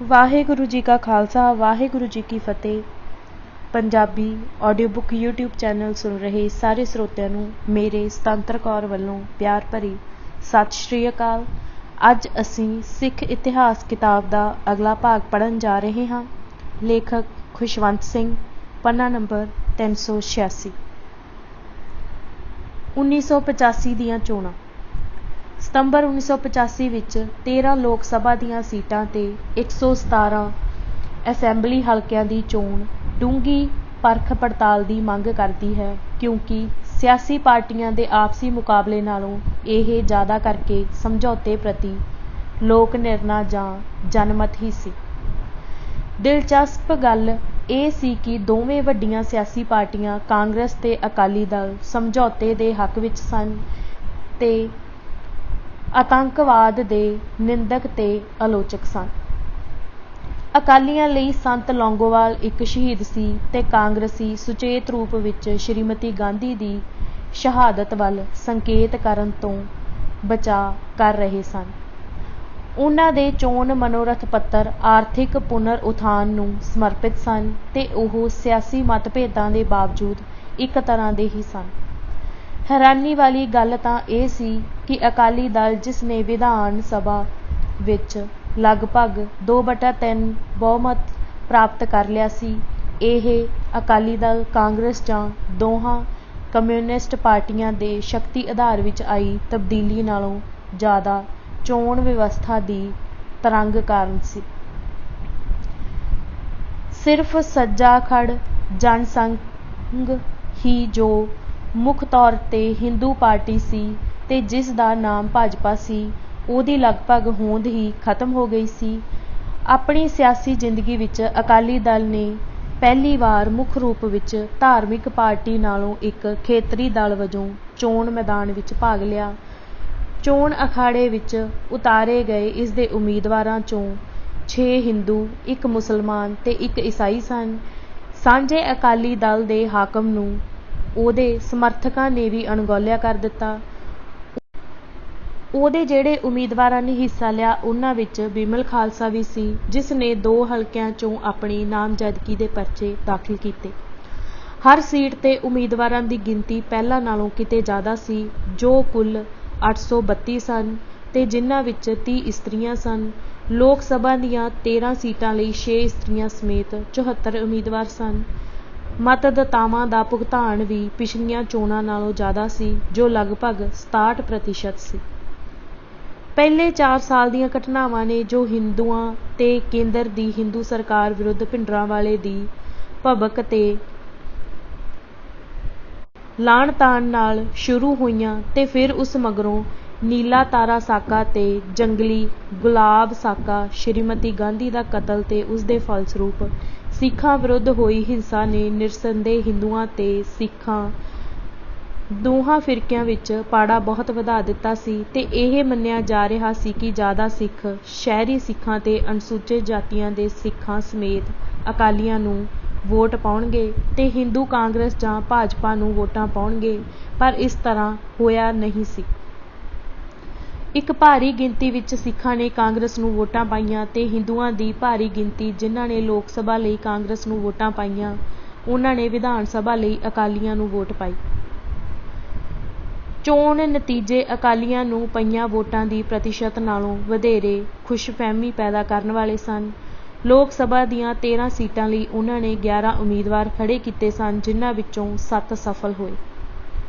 ਵਾਹਿਗੁਰੂ ਜੀ ਕਾ ਖਾਲਸਾ ਵਾਹਿਗੁਰੂ ਜੀ ਕੀ ਫਤਿਹ। Punjabi audio book YouTube channel ਸੁਣ ਰਹੇ ਸਾਰੇ ਸਰੋਤਿਆਂ ਨੂੰ ਮੇਰੇ ਸੁਤੰਤਰ ਕੌਰ ਵੱਲੋਂ ਪਿਆਰ ਭਰੀ ਸਤਿ ਸ਼੍ਰੀ ਅਕਾਲ। ਅੱਜ ਅਸੀਂ ਸਿੱਖ ਇਤਿਹਾਸ ਕਿਤਾਬ ਦਾ ਅਗਲਾ ਭਾਗ ਪੜ੍ਹਨ ਜਾ ਰਹੇ ਹਾਂ। ਲੇਖਕ ਖੁਸ਼ਵੰਤ ਸਿੰਘ, ਪੰਨਾ ਨੰਬਰ 386। 1985 ਦੀਆਂ ਚੋਣਾਂ। ਸਤੰਬਰ 1985 ਵਿੱਚ 13 ਲੋਕ ਸਭਾ ਦੀਆਂ ਸੀਟਾਂ ਤੇ 117 ਅਸੈਂਬਲੀ ਹਲਕਿਆਂ ਦੀ ਚੋਣ ਡੂੰਘੀ ਪਰਖ ਪੜਤਾਲ ਦੀ ਮੰਗ ਕਰਦੀ ਹੈ, ਕਿਉਂਕਿ ਸਿਆਸੀ ਪਾਰਟੀਆਂ ਦੇ ਆਪਸੀ ਮੁਕਾਬਲੇ ਨਾਲੋਂ ਇਹ ਜ਼ਿਆਦਾ ਕਰਕੇ ਸਮਝੌਤੇ ਪ੍ਰਤੀ ਲੋਕ ਨਿਰਣਾ ਜਾਂ ਜਨਮਤ ਹੀ ਸੀ। ਦਿਲਚਸਪ ਗੱਲ ਇਹ ਸੀ ਕਿ ਦੋਵੇਂ ਵੱਡੀਆਂ ਸਿਆਸੀ ਪਾਰਟੀਆਂ ਕਾਂਗਰਸ ਤੇ ਅਕਾਲੀ ਦਲ ਸਮਝੌਤੇ ਦੇ ਹੱਕ ਵਿੱਚ ਸਨ ਤੇ ਆਤੰਕਵਾਦ ਦੇ ਨਿੰਦਕ ਤੇ ਆਲੋਚਕ ਸਨ। ਅਕਾਲੀਆਂ ਲਈ ਸੰਤ ਲੌਂਗੋਵਾਲ ਇੱਕ ਸ਼ਹੀਦ ਸੀ ਤੇ ਕਾਂਗਰਸੀ ਸੁਚੇਤ ਰੂਪ ਵਿੱਚ ਸ਼੍ਰੀਮਤੀ ਗਾਂਧੀ ਦੀ ਸ਼ਹਾਦਤ ਵੱਲ ਸੰਕੇਤ ਕਰਨ ਤੋਂ ਬਚਾਅ ਕਰ ਰਹੇ ਸਨ। ਉਨ੍ਹਾਂ ਦੇ ਚੋਣ ਮਨੋਰਥ ਪੱਤਰ ਆਰਥਿਕ ਪੁਨਰ ਉਥਾਨ ਨੂੰ ਸਮਰਪਿਤ ਸਨ ਤੇ ਉਹ ਸਿਆਸੀ ਮਤਭੇਦਾਂ ਦੇ ਬਾਵਜੂਦ ਇੱਕ ਤਰ੍ਹਾਂ ਦੇ ਹੀ ਸਨ। ਹੈਰਾਨੀ ਵਾਲੀ ਗੱਲ ਤਾਂ ਇਹ ਸੀ ਕਿ ਅਕਾਲੀ ਦਲ, ਜਿਸ ਨੇ ਵਿਧਾਨ ਸਭਾ ਵਿੱਚ ਲਗਭਗ 2/3 ਬਹੁਮਤ ਪ੍ਰਾਪਤ ਕਰ ਲਿਆ ਸੀ, ਇਹ ਅਕਾਲੀ ਦਲ ਕਾਂਗਰਸ ਜਾਂ ਦੋਹਾਂ ਕਮਿਊਨਿਸਟ ਪਾਰਟੀਆਂ ਦੇ ਸ਼ਕਤੀ ਆਧਾਰ ਵਿੱਚ ਆਈ ਤਬਦੀਲੀ ਨਾਲੋਂ ਜ਼ਿਆਦਾ ਚੋਣ ਵਿਵਸਥਾ ਦੀ ਤਰੰਗ ਕਾਰਨ ਸੀ। ਸਿਰਫ ਸੱਜਾ ਖੜ ਜਨਸੰਘ ਹੀ, ਜੋ ਮੁੱਖ ਤੌਰ ਤੇ ਹਿੰਦੂ ਪਾਰਟੀ ਸੀ ਤੇ ਜਿਸ ਦਾ ਨਾਮ ਭਾਜਪਾ ਸੀ, ਉਹਦੀ ਲਗਭਗ ਹੋਂਦ ਹੀ ਖਤਮ ਹੋ ਗਈ ਸੀ। ਆਪਣੀ ਸਿਆਸੀ ਜ਼ਿੰਦਗੀ ਵਿੱਚ ਅਕਾਲੀ ਦਲ ਨੇ ਪਹਿਲੀ ਵਾਰ ਮੁੱਖ ਰੂਪ ਵਿੱਚ ਧਾਰਮਿਕ ਪਾਰਟੀ ਨਾਲੋਂ ਇੱਕ ਖੇਤਰੀ ਦਲ ਵਜੋਂ ਚੋਣ ਮੈਦਾਨ ਵਿੱਚ ਭਾਗ ਲਿਆ। ਚੋਣ ਅਖਾੜੇ ਵਿੱਚ ਉਤਾਰੇ ਗਏ ਇਸ ਦੇ ਉਮੀਦਵਾਰਾਂ 'ਚੋਂ 6 ਹਿੰਦੂ, 1 ਮੁਸਲਮਾਨ ਤੇ 1 ਈਸਾਈ ਸਨ। ਸਾਂਝੇ ਅਕਾਲੀ ਦਲ ਦੇ ਹਾਕਮ ਨੂੰ ਉਹਦੇ ਸਮਰਥਕਾਂ ਨੇ ਵੀ ਅਣਗੌਲਿਆ ਕਰ ਦਿੱਤਾ। ਉਹਦੇ ਜਿਹੜੇ ਉਮੀਦਵਾਰਾਂ ਨੇ ਹਿੱਸਾ ਲਿਆ, ਉਹਨਾਂ ਵਿੱਚ ਬਿਮਲ ਖਾਲਸਾ ਵੀ ਸੀ, ਜਿਸ ਨੇ 2 ਹਲਕਿਆਂ 'ਚੋਂ ਆਪਣੀ ਨਾਮਜ਼ਦਗੀ ਦੇ ਪਰਚੇ ਦਾਖਲ ਕੀਤੇ। ਹਰ ਸੀਟ ਤੇ ਉਮੀਦਵਾਰਾਂ ਦੀ ਗਿਣਤੀ ਪਹਿਲਾਂ ਨਾਲੋਂ ਕਿਤੇ ਜ਼ਿਆਦਾ ਸੀ, ਜੋ ਕੁੱਲ 832 ਸਨ ਤੇ ਜਿਨ੍ਹਾਂ ਵਿੱਚ 30 ਇਸਤਰੀਆਂ ਸਨ। ਲੋਕ ਸਭਾ ਦੀਆਂ 13 ਸੀਟਾਂ ਲਈ 6 ਇਸਤਰੀਆਂ ਸਮੇਤ 74 ਉਮੀਦਵਾਰ ਸਨ। ਮਤਦਾਤਾਵਾਂ ਦਾ ਭੁਗਤਾਨ ਵੀ ਪਿਛਲੀਆਂ ਚੋਣਾਂ ਨਾਲੋਂ ਜ਼ਿਆਦਾ ਸੀ, ਜੋ ਲਗਭਗ 67% ਸੀ। ਪਹਿਲੇ 4 ਸਾਲ ਦੀਆਂ ਘਟਨਾਵਾਂ ਨੇ, ਜੋ ਹਿੰਦੂਆਂ ਤੇ ਕੇਂਦਰ ਦੀ ਹਿੰਦੂ ਸਰਕਾਰ ਵਿਰੁੱਧ ਭਿੰਡਰਾਂਵਾਲੇ ਦੀ ਭਬਕ ਤੇ ਲਾਹਣ-ਤਾਣ ਨਾਲ ਸ਼ੁਰੂ ਹੋਈਆਂ ਤੇ ਫਿਰ ਉਸ ਮਗਰੋਂ ਨੀਲਾ ਤਾਰਾ ਸਾਕਾ ਤੇ ਜੰਗਲੀ ਗੁਲਾਬ ਸਾਕਾ, ਸ਼੍ਰੀਮਤੀ ਗਾਂਧੀ ਦਾ ਕਤਲ ਤੇ ਉਸਦੇ ਫਲਸਰੂਪ ਸਿੱਖਾਂ ਵਿਰੁੱਧ ਹੋਈ ਹਿੰਸਾ ਨੇ ਨਿਰਸੰਦੇਹ ਹਿੰਦੂਆਂ ਤੇ ਸਿੱਖਾਂ ਦੋਹਾਂ ਫਿਰਕਿਆਂ ਵਿੱਚ ਪਾੜਾ ਬਹੁਤ ਵਧਾ ਦਿੱਤਾ ਸੀ ਤੇ ਇਹ ਮੰਨਿਆ ਜਾ ਰਿਹਾ ਸੀ ਕਿ ਜ਼ਿਆਦਾ ਸਿੱਖ ਸ਼ਹਿਰੀ ਸਿੱਖਾਂ ਤੇ ਅਨੁਸੂਚਿਤ ਜਾਤੀਆਂ ਦੇ ਸਿੱਖਾਂ ਸਮੇਤ ਅਕਾਲੀਆਂ ਨੂੰ ਵੋਟ ਪਾਉਣਗੇ ਤੇ ਹਿੰਦੂ ਕਾਂਗਰਸ ਜਾਂ ਭਾਜਪਾ ਨੂੰ ਵੋਟਾਂ ਪਾਉਣਗੇ, ਪਰ ਇਸ ਤਰ੍ਹਾਂ ਹੋਇਆ ਨਹੀਂ ਸੀ। ਇੱਕ ਭਾਰੀ ਗਿਣਤੀ ਵਿੱਚ ਸਿੱਖਾਂ ਨੇ ਕਾਂਗਰਸ ਨੂੰ ਵੋਟਾਂ ਪਾਈਆਂ ਤੇ ਹਿੰਦੂਆਂ ਦੀ ਭਾਰੀ ਗਿਣਤੀ, ਜਿਨ੍ਹਾਂ ਨੇ ਲੋਕ ਸਭਾ ਲਈ ਕਾਂਗਰਸ ਨੂੰ ਵੋਟਾਂ ਪਾਈਆਂ, ਉਹਨਾਂ ਨੇ ਵਿਧਾਨ ਸਭਾ ਲਈ ਅਕਾਲੀਆਂ ਨੂੰ ਵੋਟ ਪਾਈ। ਚੋਣ ਨਤੀਜੇ ਅਕਾਲੀਆਂ ਨੂੰ ਪਈਆਂ ਵੋਟਾਂ ਦੀ ਪ੍ਰਤੀਸ਼ਤ ਨਾਲੋਂ ਵਧੇਰੇ ਖੁਸ਼ਫਹਿਮੀ ਪੈਦਾ ਕਰਨ ਵਾਲੇ ਸਨ। ਲੋਕ ਸਭਾ ਦੀਆਂ 13 ਸੀਟਾਂ ਲਈ ਉਹਨਾਂ ਨੇ 11 ਉਮੀਦਵਾਰ ਖੜ੍ਹੇ ਕੀਤੇ ਸਨ, ਜਿਨ੍ਹਾਂ ਵਿੱਚੋਂ 7 ਸਫਲ ਹੋਏ।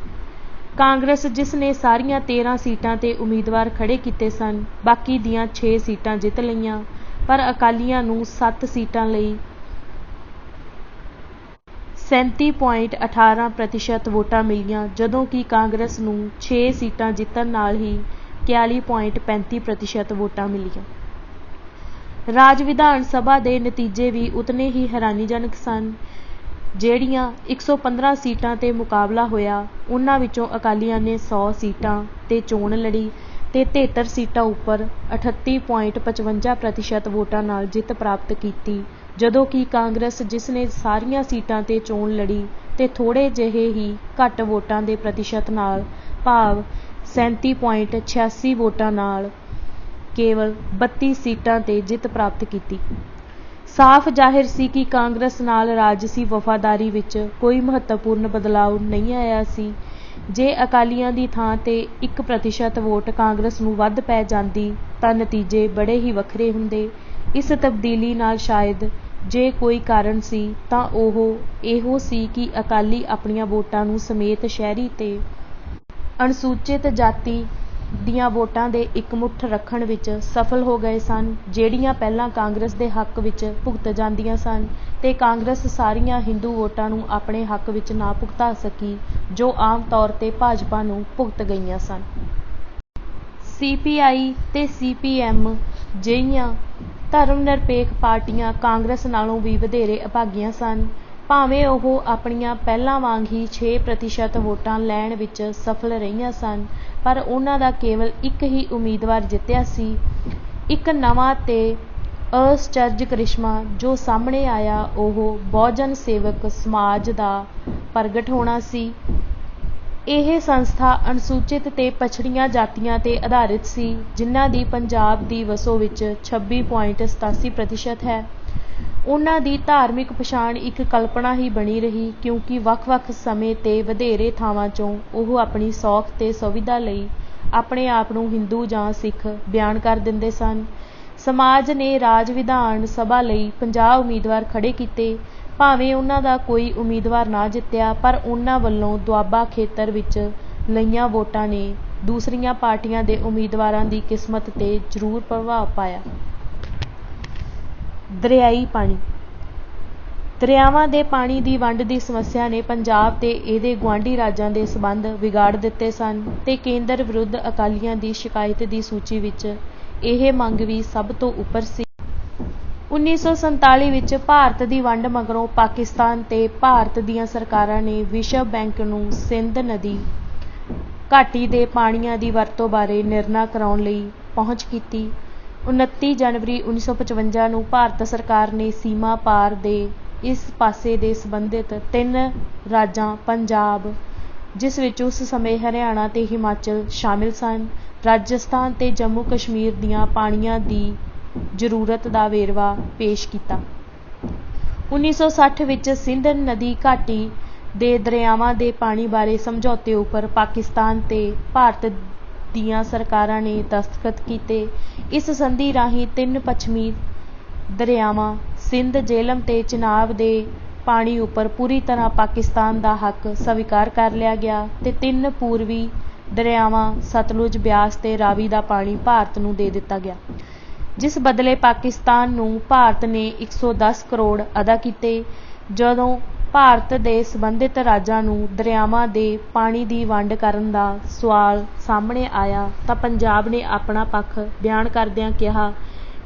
ਕਾਂਗਰਸ, ਜਿਸ ਨੇ ਸਾਰੀਆਂ 13 ਸੀਟਾਂ ਤੇ ਉਮੀਦਵਾਰ ਖੜ੍ਹੇ ਕੀਤੇ ਸਨ, ਬਾਕੀ ਦੀਆਂ 6 ਸੀਟਾਂ ਜਿੱਤ ਲਈਆਂ, ਪਰ ਅਕਾਲੀਆਂ ਨੂੰ 7 ਸੀਟਾਂ ਲਈ 37.18% ਵੋਟਾਂ ਮਿਲੀਆਂ, ਜਦੋਂ ਕਿ ਕਾਂਗਰਸ ਨੂੰ 6 ਸੀਟਾਂ ਜਿੱਤਣ ਨਾਲ ਹੀ 41.35% ਵੋਟਾਂ ਮਿਲੀਆਂ। ਰਾਜ ਵਿਧਾਨ ਸਭਾ ਦੇ ਨਤੀਜੇ ਵੀ ਉਤਨੇ ਹੀ ਹੈਰਾਨੀਜਨਕ ਸਨ। ਜਿਹੜੀਆਂ 115 ਸੀਟਾਂ ਤੇ ਮੁਕਾਬਲਾ ਹੋਇਆ, ਉਹਨਾਂ ਵਿੱਚੋਂ ਅਕਾਲੀਆਂ ਨੇ 100 ਸੀਟਾਂ ਤੇ ਚੋਣ ਲੜੀ ਤੇ 73 ਸੀਟਾਂ ਉੱਪਰ 38.55% ਵੋਟਾਂ ਨਾਲ ਜਿੱਤ ਪ੍ਰਾਪਤ ਕੀਤੀ, ਜਦੋਂ ਕਿ ਕਾਂਗਰਸ, ਜਿਸ ਨੇ ਸਾਰੀਆਂ ਸੀਟਾਂ ਤੇ ਚੋਣ ਲੜੀ ਤੇ ਥੋੜ੍ਹੇ ਜਿਹੇ ਹੀ ਘੱਟ ਵੋਟਾਂ ਦੇ ਪ੍ਰਤੀਸ਼ਤ ਨਾਲ, ਭਾਵ 37.86 ਵੋਟਾਂ ਨਾਲ ਕੇਵਲ 32 ਸੀਟਾਂ ਤੇ ਜਿੱਤ ਪ੍ਰਾਪਤ ਕੀਤੀ। ਸਾਫ਼ ਜ਼ਾਹਿਰ ਸੀ ਕਿ ਕਾਂਗਰਸ ਨਾਲ ਰਾਜਸੀ ਵਫ਼ਾਦਾਰੀ ਵਿੱਚ ਕੋਈ ਮਹੱਤਵਪੂਰਨ ਬਦਲਾਅ ਨਹੀਂ ਆਇਆ ਸੀ। ਜੇ ਅਕਾਲੀਆਂ ਦੀ ਥਾਂ ਤੇ 1% ਵੋਟ ਕਾਂਗਰਸ ਨੂੰ ਵੱਧ ਪੈ ਜਾਂਦੀ ਤਾਂ ਨਤੀਜੇ ਬੜੇ ਹੀ ਵੱਖਰੇ ਹੁੰਦੇ। ਇਸ ਤਬਦੀਲੀ ਨਾਲ ਸ਼ਾਇਦ ਜੇ ਕੋਈ ਕਾਰਨ ਸੀ ਤਾਂ ਉਹ ਇਹੋ ਸੀ ਕਿ ਅਕਾਲੀ ਆਪਣੀਆਂ ਵੋਟਾਂ ਨੂੰ ਸਮੇਤ ਸ਼ਹਿਰੀ ਤੇ ਅਨੁਸੂਚਿਤ ਜਾਤੀ ਦੀਆਂ ਵੋਟਾਂ ਦੇ ਇਕਮੁੱਠ ਰੱਖਣ ਵਿੱਚ ਸਫਲ ਹੋ ਗਏ ਸਨ, ਜਿਹੜੀਆਂ ਪਹਿਲਾਂ ਕਾਂਗਰਸ ਦੇ ਹੱਕ ਵਿੱਚ ਭੁਗਤ ਜਾਂਦੀਆਂ ਸਨ, ਤੇ ਕਾਂਗਰਸ ਸਾਰੀਆਂ ਹਿੰਦੂ ਵੋਟਾਂ ਨੂੰ ਆਪਣੇ ਹੱਕ ਵਿੱਚ ਨਾ ਭੁਗਤਾ ਸਕੀ ਜੋ ਆਮ ਤੌਰ ਤੇ ਭਾਜਪਾ ਨੂੰ ਭੁਗਤ ਗਈਆਂ ਸਨ। CPI ਤੇ CPM ਜਿਹੀਆਂ ਧਰਮ ਨਿਰਪੇਖ ਪਾਰਟੀਆਂ ਕਾਂਗਰਸ ਨਾਲੋਂ ਵੀ ਵਧੇਰੇ ਅਭਾਗੀਆਂ ਸਨ। ਭਾਵੇਂ ਉਹ ਆਪਣੀਆਂ ਪਹਿਲਾਂ ਵਾਂਗ ਹੀ 6% ਵੋਟਾਂ ਲੈਣ ਵਿੱਚ ਸਫਲ ਰਹੀਆਂ ਸਨ, ਪਰ ਉਹਨਾਂ ਦਾ ਕੇਵਲ ਇੱਕ ਹੀ ਉਮੀਦਵਾਰ ਜਿੱਤਿਆ ਸੀ। ਇੱਕ ਨਵਾਂ ਤੇ ਅਸਚਰਜ ਕਰਿਸ਼ਮਾ ਜੋ ਸਾਹਮਣੇ ਆਇਆ ਉਹ ਬਹੁਜਨ ਸੇਵਕ ਸਮਾਜ ਦਾ ਪ੍ਰਗਟ ਹੋਣਾ ਸੀ। ਇਹ ਸੰਸਥਾ ਅਨੁਸੂਚਿਤ ਤੇ ਪਛੜੀਆਂ ਜਾਤੀਆਂ ਤੇ ਆਧਾਰਿਤ ਸੀ, ਜਿਨ੍ਹਾਂ ਦੀ ਪੰਜਾਬ ਦੀ ਵਸੋਂ ਵਿੱਚ 26.87% ਹੈ। ਉਹਨਾਂ ਦੀ ਧਾਰਮਿਕ ਪਛਾਣ ਇੱਕ ਕਲਪਨਾ ਹੀ ਬਣੀ ਰਹੀ, ਕਿਉਂਕਿ ਵੱਖ-ਵੱਖ ਸਮੇਂ ਤੇ ਵਧੇਰੇ ਥਾਵਾਂ 'ਚੋਂ ਉਹ ਆਪਣੀ ਸੌਖ ਤੇ ਸੁਵਿਧਾ ਲਈ ਆਪਣੇ ਆਪ ਨੂੰ ਹਿੰਦੂ ਜਾਂ ਸਿੱਖ ਬਿਆਨ ਕਰ ਦਿੰਦੇ ਸਨ। ਸਮਾਜ ਨੇ ਰਾਜ ਵਿਧਾਨ ਸਭਾ ਲਈ 50 ਉਮੀਦਵਾਰ ਖੜ੍ਹੇ ਕੀਤੇ। ਭਾਵੇਂ ਉਹਨਾਂ ਦਾ ਕੋਈ ਉਮੀਦਵਾਰ ਨਾ ਜਿੱਤਿਆ, ਪਰ ਉਹਨਾਂ ਵੱਲੋਂ ਦੁਆਬਾ ਖੇਤਰ ਵਿੱਚ ਲਈਆਂ ਵੋਟਾਂ ਨੇ ਦੂਸਰੀਆਂ ਪਾਰਟੀਆਂ ਦੇ ਉਮੀਦਵਾਰਾਂ ਦੀ ਕਿਸਮਤ ਤੇ ਜ਼ਰੂਰ ਪ੍ਰਭਾਵ ਪਾਇਆ। ਦਰਿਆਈ ਪਾਣੀ। ਦਰਿਆਵਾਂ ਦੇ ਪਾਣੀ ਦੀ ਵੰਡ ਦੀ ਸਮੱਸਿਆ ਨੇ ਪੰਜਾਬ ਤੇ ਇਹਦੇ ਗੁਆਂਢੀ ਰਾਜਾਂ ਦੇ ਸੰਬੰਧ ਵਿਗਾੜ ਦਿੱਤੇ ਸਨ, ਤੇ ਕੇਂਦਰ ਵਿਰੁੱਧ ਅਕਾਲੀਆਂ ਦੀ ਸ਼ਿਕਾਇਤ ਦੀ ਸੂਚੀ ਵਿੱਚ ਇਹ ਮੰਗ ਵੀ ਸਭ ਤੋਂ ਉੱਪਰ ਸੀ। 1947 ਵਿੱਚ ਭਾਰਤ ਦੀ ਵੰਡ ਮਗਰੋਂ ਪਾਕਿਸਤਾਨ ਤੇ ਭਾਰਤ ਦੀਆਂ ਸਰਕਾਰਾਂ ਨੇ ਵਿਸ਼ਵ ਬੈਂਕ ਨੂੰ ਸਿੰਧ ਨਦੀ ਘਾਟੀ ਦੇ ਪਾਣੀਆਂ ਦੀ ਵਰਤੋਂ ਬਾਰੇ ਨਿਰਣਾ ਕਰਾਉਣ ਲਈ ਪਹੁੰਚ ਕੀਤੀ। 29 ਜਨਵਰੀ 1955 ਨੂੰ ਭਾਰਤ ਸਰਕਾਰ ਨੇ ਸੀਮਾ ਪਾਰ ਦੇ ਇਸ ਪਾਸੇ ਦੇ ਸੰਬੰਧਿਤ 3 ਰਾਜਾਂ ਪੰਜਾਬ, ਜਿਸ ਵਿੱਚ ਉਸ ਸਮੇਂ ਹਰਿਆਣਾ ਤੇ ਹਿਮਾਚਲ ਸ਼ਾਮਿਲ ਸਨ, ਰਾਜਸਥਾਨ ਤੇ ਜੰਮੂ ਕਸ਼ਮੀਰ ਦੀਆਂ ਪਾਣੀਆਂ ਦੀ ਜ਼ਰੂਰਤ ਦਾ ਵੇਰਵਾ ਪੇਸ਼ ਕੀਤਾ। 1960 ਵਿੱਚ ਸਿੰਧ ਨਦੀ ਘਾਟੀ ਦੇ ਦਰਿਆਵਾਂ ਦੇ ਪਾਣੀ ਬਾਰੇ ਸਮਝੌਤੇ ਉੱਪਰ ਪਾਕਿਸਤਾਨ ਤੇ ਭਾਰਤ ਦੀਆਂ ਸਰਕਾਰਾਂ ਨੇ ਦਸਤਖਤ ਕੀਤੇ। ਇਸ ਸੰਧੀ ਰਾਹੀਂ 3 ਪੱਛਮੀ ਦਰਿਆਵਾਂ ਸਿੰਧ, ਜੇਹਲਮ ਤੇ ਚਿਨਾਬ ਦੇ ਪਾਣੀ ਉੱਪਰ ਪੂਰੀ ਤਰ੍ਹਾਂ ਪਾਕਿਸਤਾਨ ਦਾ ਹੱਕ ਸਵੀਕਾਰ ਕਰ ਲਿਆ ਗਿਆ, ਤੇ 3 ਪੂਰਬੀ ਦਰਿਆਵਾਂ ਸਤਲੁਜ, ਬਿਆਸ ਤੇ ਰਾਵੀ ਦਾ ਪਾਣੀ ਭਾਰਤ ਨੂੰ ਦੇ ਦਿੱਤਾ ਗਿਆ, ਜਿਸ ਬਦਲੇ ਪਾਕਿਸਤਾਨ ਨੂੰ ਭਾਰਤ ਨੇ 110 ਕਰੋੜ ਅਦਾ ਕੀਤੇ। ਜਦੋਂ ਭਾਰਤ ਦੇ ਸੰਬੰਧਿਤ ਰਾਜਾਂ ਨੂੰ ਦਰਿਆਵਾਂ ਦੇ ਪਾਣੀ ਦੀ ਵੰਡ ਕਰਨ ਦਾ ਸਵਾਲ ਸਾਹਮਣੇ ਆਇਆ ਤਾਂ ਪੰਜਾਬ ਨੇ ਆਪਣਾ ਪੱਖ ਬਿਆਨ ਕਰਦਿਆਂ ਕਿਹਾ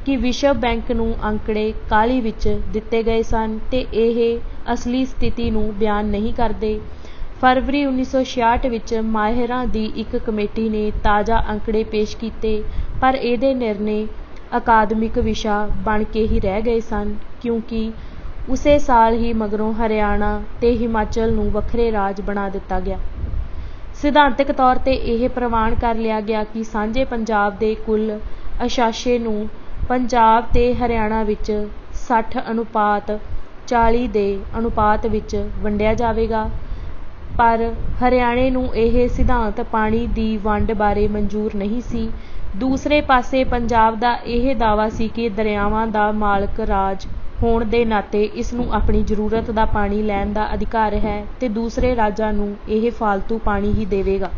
ਕਿ ਵਿਸ਼ਵ ਬੈਂਕ ਨੂੰ ਅੰਕੜੇ ਕਾਹਲੀ ਵਿੱਚ ਦਿੱਤੇ ਗਏ ਸਨ ਤੇ ਇਹ ਅਸਲੀ ਸਥਿਤੀ ਨੂੰ ਬਿਆਨ ਨਹੀਂ ਕਰਦੇ। ਫਰਵਰੀ 1966 ਵਿੱਚ ਮਾਹਿਰਾਂ ਦੀ ਇੱਕ ਕਮੇਟੀ ਨੇ ਤਾਜ਼ਾ ਅੰਕੜੇ ਪੇਸ਼ ਕੀਤੇ, ਪਰ ਇਹਦੇ ਨਿਰਣੇ ਅਕਾਦਮਿਕ ਵਿਸ਼ਾ ਬਣ ਕੇ ਹੀ ਰਹਿ ਗਏ ਸਨ, ਕਿਉਂਕਿ ਉਸੇ ਸਾਲ ਹੀ ਮਗਰੋਂ ਹਰਿਆਣਾ ਤੇ ਹਿਮਾਚਲ ਨੂੰ ਵੱਖਰੇ ਰਾਜ ਬਣਾ ਦਿੱਤਾ ਗਿਆ। ਸਿਧਾਂਤਕ ਤੌਰ ਤੇ ਇਹ ਪ੍ਰਵਾਨ ਕਰ ਲਿਆ ਗਿਆ ਕਿ ਸਾਂਝੇ ਪੰਜਾਬ ਦੇ ਕੁੱਲ ਅਸ਼ਾਸ਼ੇ ਨੂੰ ਪੰਜਾਬ ਤੇ ਹਰਿਆਣਾ ਵਿੱਚ 60:40 ਦੇ ਅਨੁਪਾਤ ਵਿੱਚ ਵੰਡਿਆ ਜਾਵੇਗਾ, ਪਰ ਹਰਿਆਣੇ ਨੂੰ ਇਹ ਸਿਧਾਂਤ ਪਾਣੀ ਦੀ ਵੰਡ ਬਾਰੇ ਮਨਜ਼ੂਰ ਨਹੀਂ ਸੀ। ਦੂਸਰੇ ਪਾਸੇ ਪੰਜਾਬ ਦਾ ਇਹ ਦਾਅਵਾ ਸੀ ਕਿ ਦਰਿਆਵਾਂ ਦਾ ਮਾਲਕ ਰਾਜ ਹੋਣ ਦੇ ਨਾਤੇ ਇਸ ਨੂੰ ਆਪਣੀ ਜ਼ਰੂਰਤ ਦਾ ਪਾਣੀ ਲੈਣ ਦਾ ਅਧਿਕਾਰ ਹੈ ਤੇ ਦੂਸਰੇ ਰਾਜਾਂ ਨੂੰ ਇਹ ਫਾਲਤੂ ਪਾਣੀ ਹੀ ਦੇਵੇਗਾ।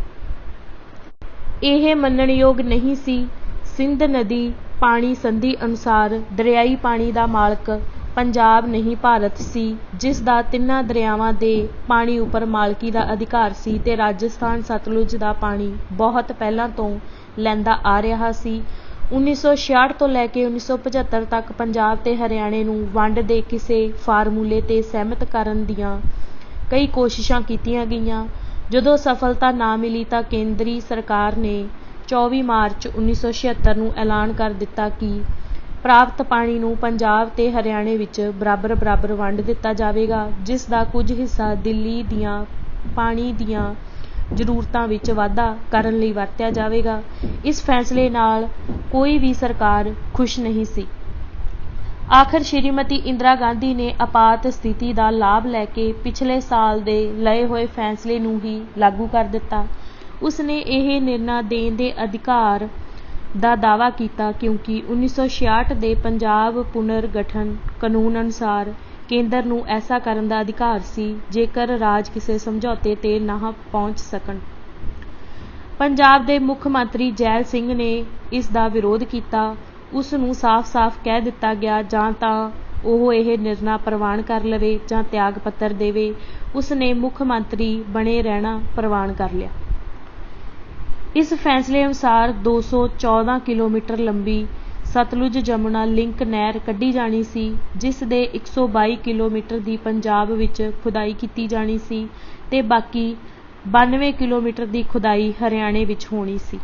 ਇਹ ਮੰਨਣਯੋਗ ਨਹੀਂ ਸੀ। ਸਿੰਧ ਨਦੀ ਪਾਣੀ ਸੰਧੀ ਅਨੁਸਾਰ ਦਰਿਆਈ ਪਾਣੀ ਦਾ ਮਾਲਕ ਪੰਜਾਬ ਨਹੀਂ ਭਾਰਤ ਸੀ, ਜਿਸ ਦਾ 3 ਦਰਿਆਵਾਂ ਦੇ ਪਾਣੀ ਉੱਪਰ ਮਾਲਕੀ ਦਾ ਅਧਿਕਾਰ ਸੀ, ਤੇ ਰਾਜਸਥਾਨ ਸਤਲੁਜ ਦਾ ਪਾਣੀ ਬਹੁਤ ਪਹਿਲਾਂ ਤੋਂ ਲੈਂਦਾ ਆ ਰਿਹਾ ਸੀ। 1966 ਤੋਂ ਲੈ ਕੇ 1975 ਤੱਕ ਪੰਜਾਬ ਤੇ ਹਰਿਆਣੇ ਨੂੰ ਵੰਡ ਦੇ ਕਿਸੇ ਫਾਰਮੂਲੇ ਤੇ ਸਹਿਮਤ ਕਰਨ ਦੀਆਂ ਕਈ ਕੋਸ਼ਿਸ਼ਾਂ ਕੀਤੀਆਂ ਗਈਆਂ। ਜਦੋਂ ਸਫਲਤਾ ਨਾ ਮਿਲੀ ਤਾਂ ਕੇਂਦਰੀ ਸਰਕਾਰ ਨੇ 24 ਮਾਰਚ 1976 ਨੂੰ ਐਲਾਨ ਕਰ ਦਿੱਤਾ ਕਿ ਪ੍ਰਾਪਤ ਪਾਣੀ ਨੂੰ ਪੰਜਾਬ ਤੇ ਹਰਿਆਣੇ ਵਿੱਚ ਬਰਾਬਰ ਵੰਡ ਦਿੱਤਾ ਜਾਵੇਗਾ, ਜਿਸ ਦਾ ਕੁਝ ਹਿੱਸਾ ਦਿੱਲੀ ਦੀਆਂ ਪਾਣੀ ਦੀਆਂ ਜ਼ਰੂਰਤਾਂ ਵਿੱਚ ਵਾਧਾ ਕਰਨ ਲਈ ਵਰਤਿਆ ਜਾਵੇਗਾ। ਇਸ ਫੈਸਲੇ ਨਾਲ ਕੋਈ ਵੀ ਸਰਕਾਰ ਖੁਸ਼ ਨਹੀਂ ਸੀ। ਆਖਰ ਸ਼੍ਰੀਮਤੀ ਇੰਦਰਾ ਗਾਂਧੀ ਨੇ ਆਪਾਤ ਸਥਿਤੀ ਦਾ ਲਾਭ ਲੈ ਕੇ ਪਿਛਲੇ ਸਾਲ ਦੇ ਲਏ ਹੋਏ ਫੈਸਲੇ ਨੂੰ ਹੀ ਲਾਗੂ ਕਰ ਦਿੱਤਾ। ਉਸ ਨੇ ਇਹ ਨਿਰਣਾ ਦੇਣ ਦੇ ਅਧਿਕਾਰ ਦਾ ਦਾਅਵਾ ਕੀਤਾ ਕਿਉਂਕਿ 1966 ਦੇ ਪੰਜਾਬ ਪੁਨਰਗਠਨ ਕਾਨੂੰਨ ਅਨੁਸਾਰ ਕੇਂਦਰ ਨੂੰ ਐਸਾ ਕਰਨ ਦਾ ਅਧਿਕਾਰ ਸੀ ਜੇਕਰ ਰਾਜ ਕਿਸੇ ਸਮਝੌਤੇ ਤੇ ਨਾ ਪਹੁੰਚ ਸਕਣ। ਪੰਜਾਬ ਦੇ ਮੁੱਖ ਮੰਤਰੀ ਜੈਲ ਸਿੰਘ ਨੇ ਇਸ ਦਾ ਵਿਰੋਧ ਕੀਤਾ। ਉਸ ਨੂੰ ਸਾਫ਼-ਸਾਫ਼ ਕਹਿ ਦਿੱਤਾ ਗਿਆ ਜਾਂ ਤਾਂ ਉਹ ਇਹ ਨਿਰਣਾ ਪ੍ਰਵਾਨ ਕਰ ਲਵੇ ਜਾਂ ਤਿਆਗ ਪੱਤਰ ਦੇਵੇ। ਉਸ ਨੇ ਮੁੱਖ ਮੰਤਰੀ ਬਣੇ ਰਹਿਣਾ ਪ੍ਰਵਾਨ ਕਰ ਲਿਆ। ਇਸ ਫੈਸਲੇ ਅਨੁਸਾਰ 214 ਕਿਲੋਮੀਟਰ ਲੰਬੀ ਸਤਲੁਜ ਜਮੁਨਾ ਲਿੰਕ ਨਹਿਰ ਕੱਢੀ ਜਾਣੀ ਸੀ, ਜਿਸ ਦੇ 122 ਕਿਲੋਮੀਟਰ ਦੀ ਪੰਜਾਬ ਵਿੱਚ ਖੁਦਾਈ ਕੀਤੀ ਜਾਣੀ ਸੀ ਤੇ ਬਾਕੀ 92 ਕਿਲੋਮੀਟਰ ਦੀ ਖੁਦਾਈ ਹਰਿਆਣੇ ਵਿੱਚ ਹੋਣੀ ਸੀ।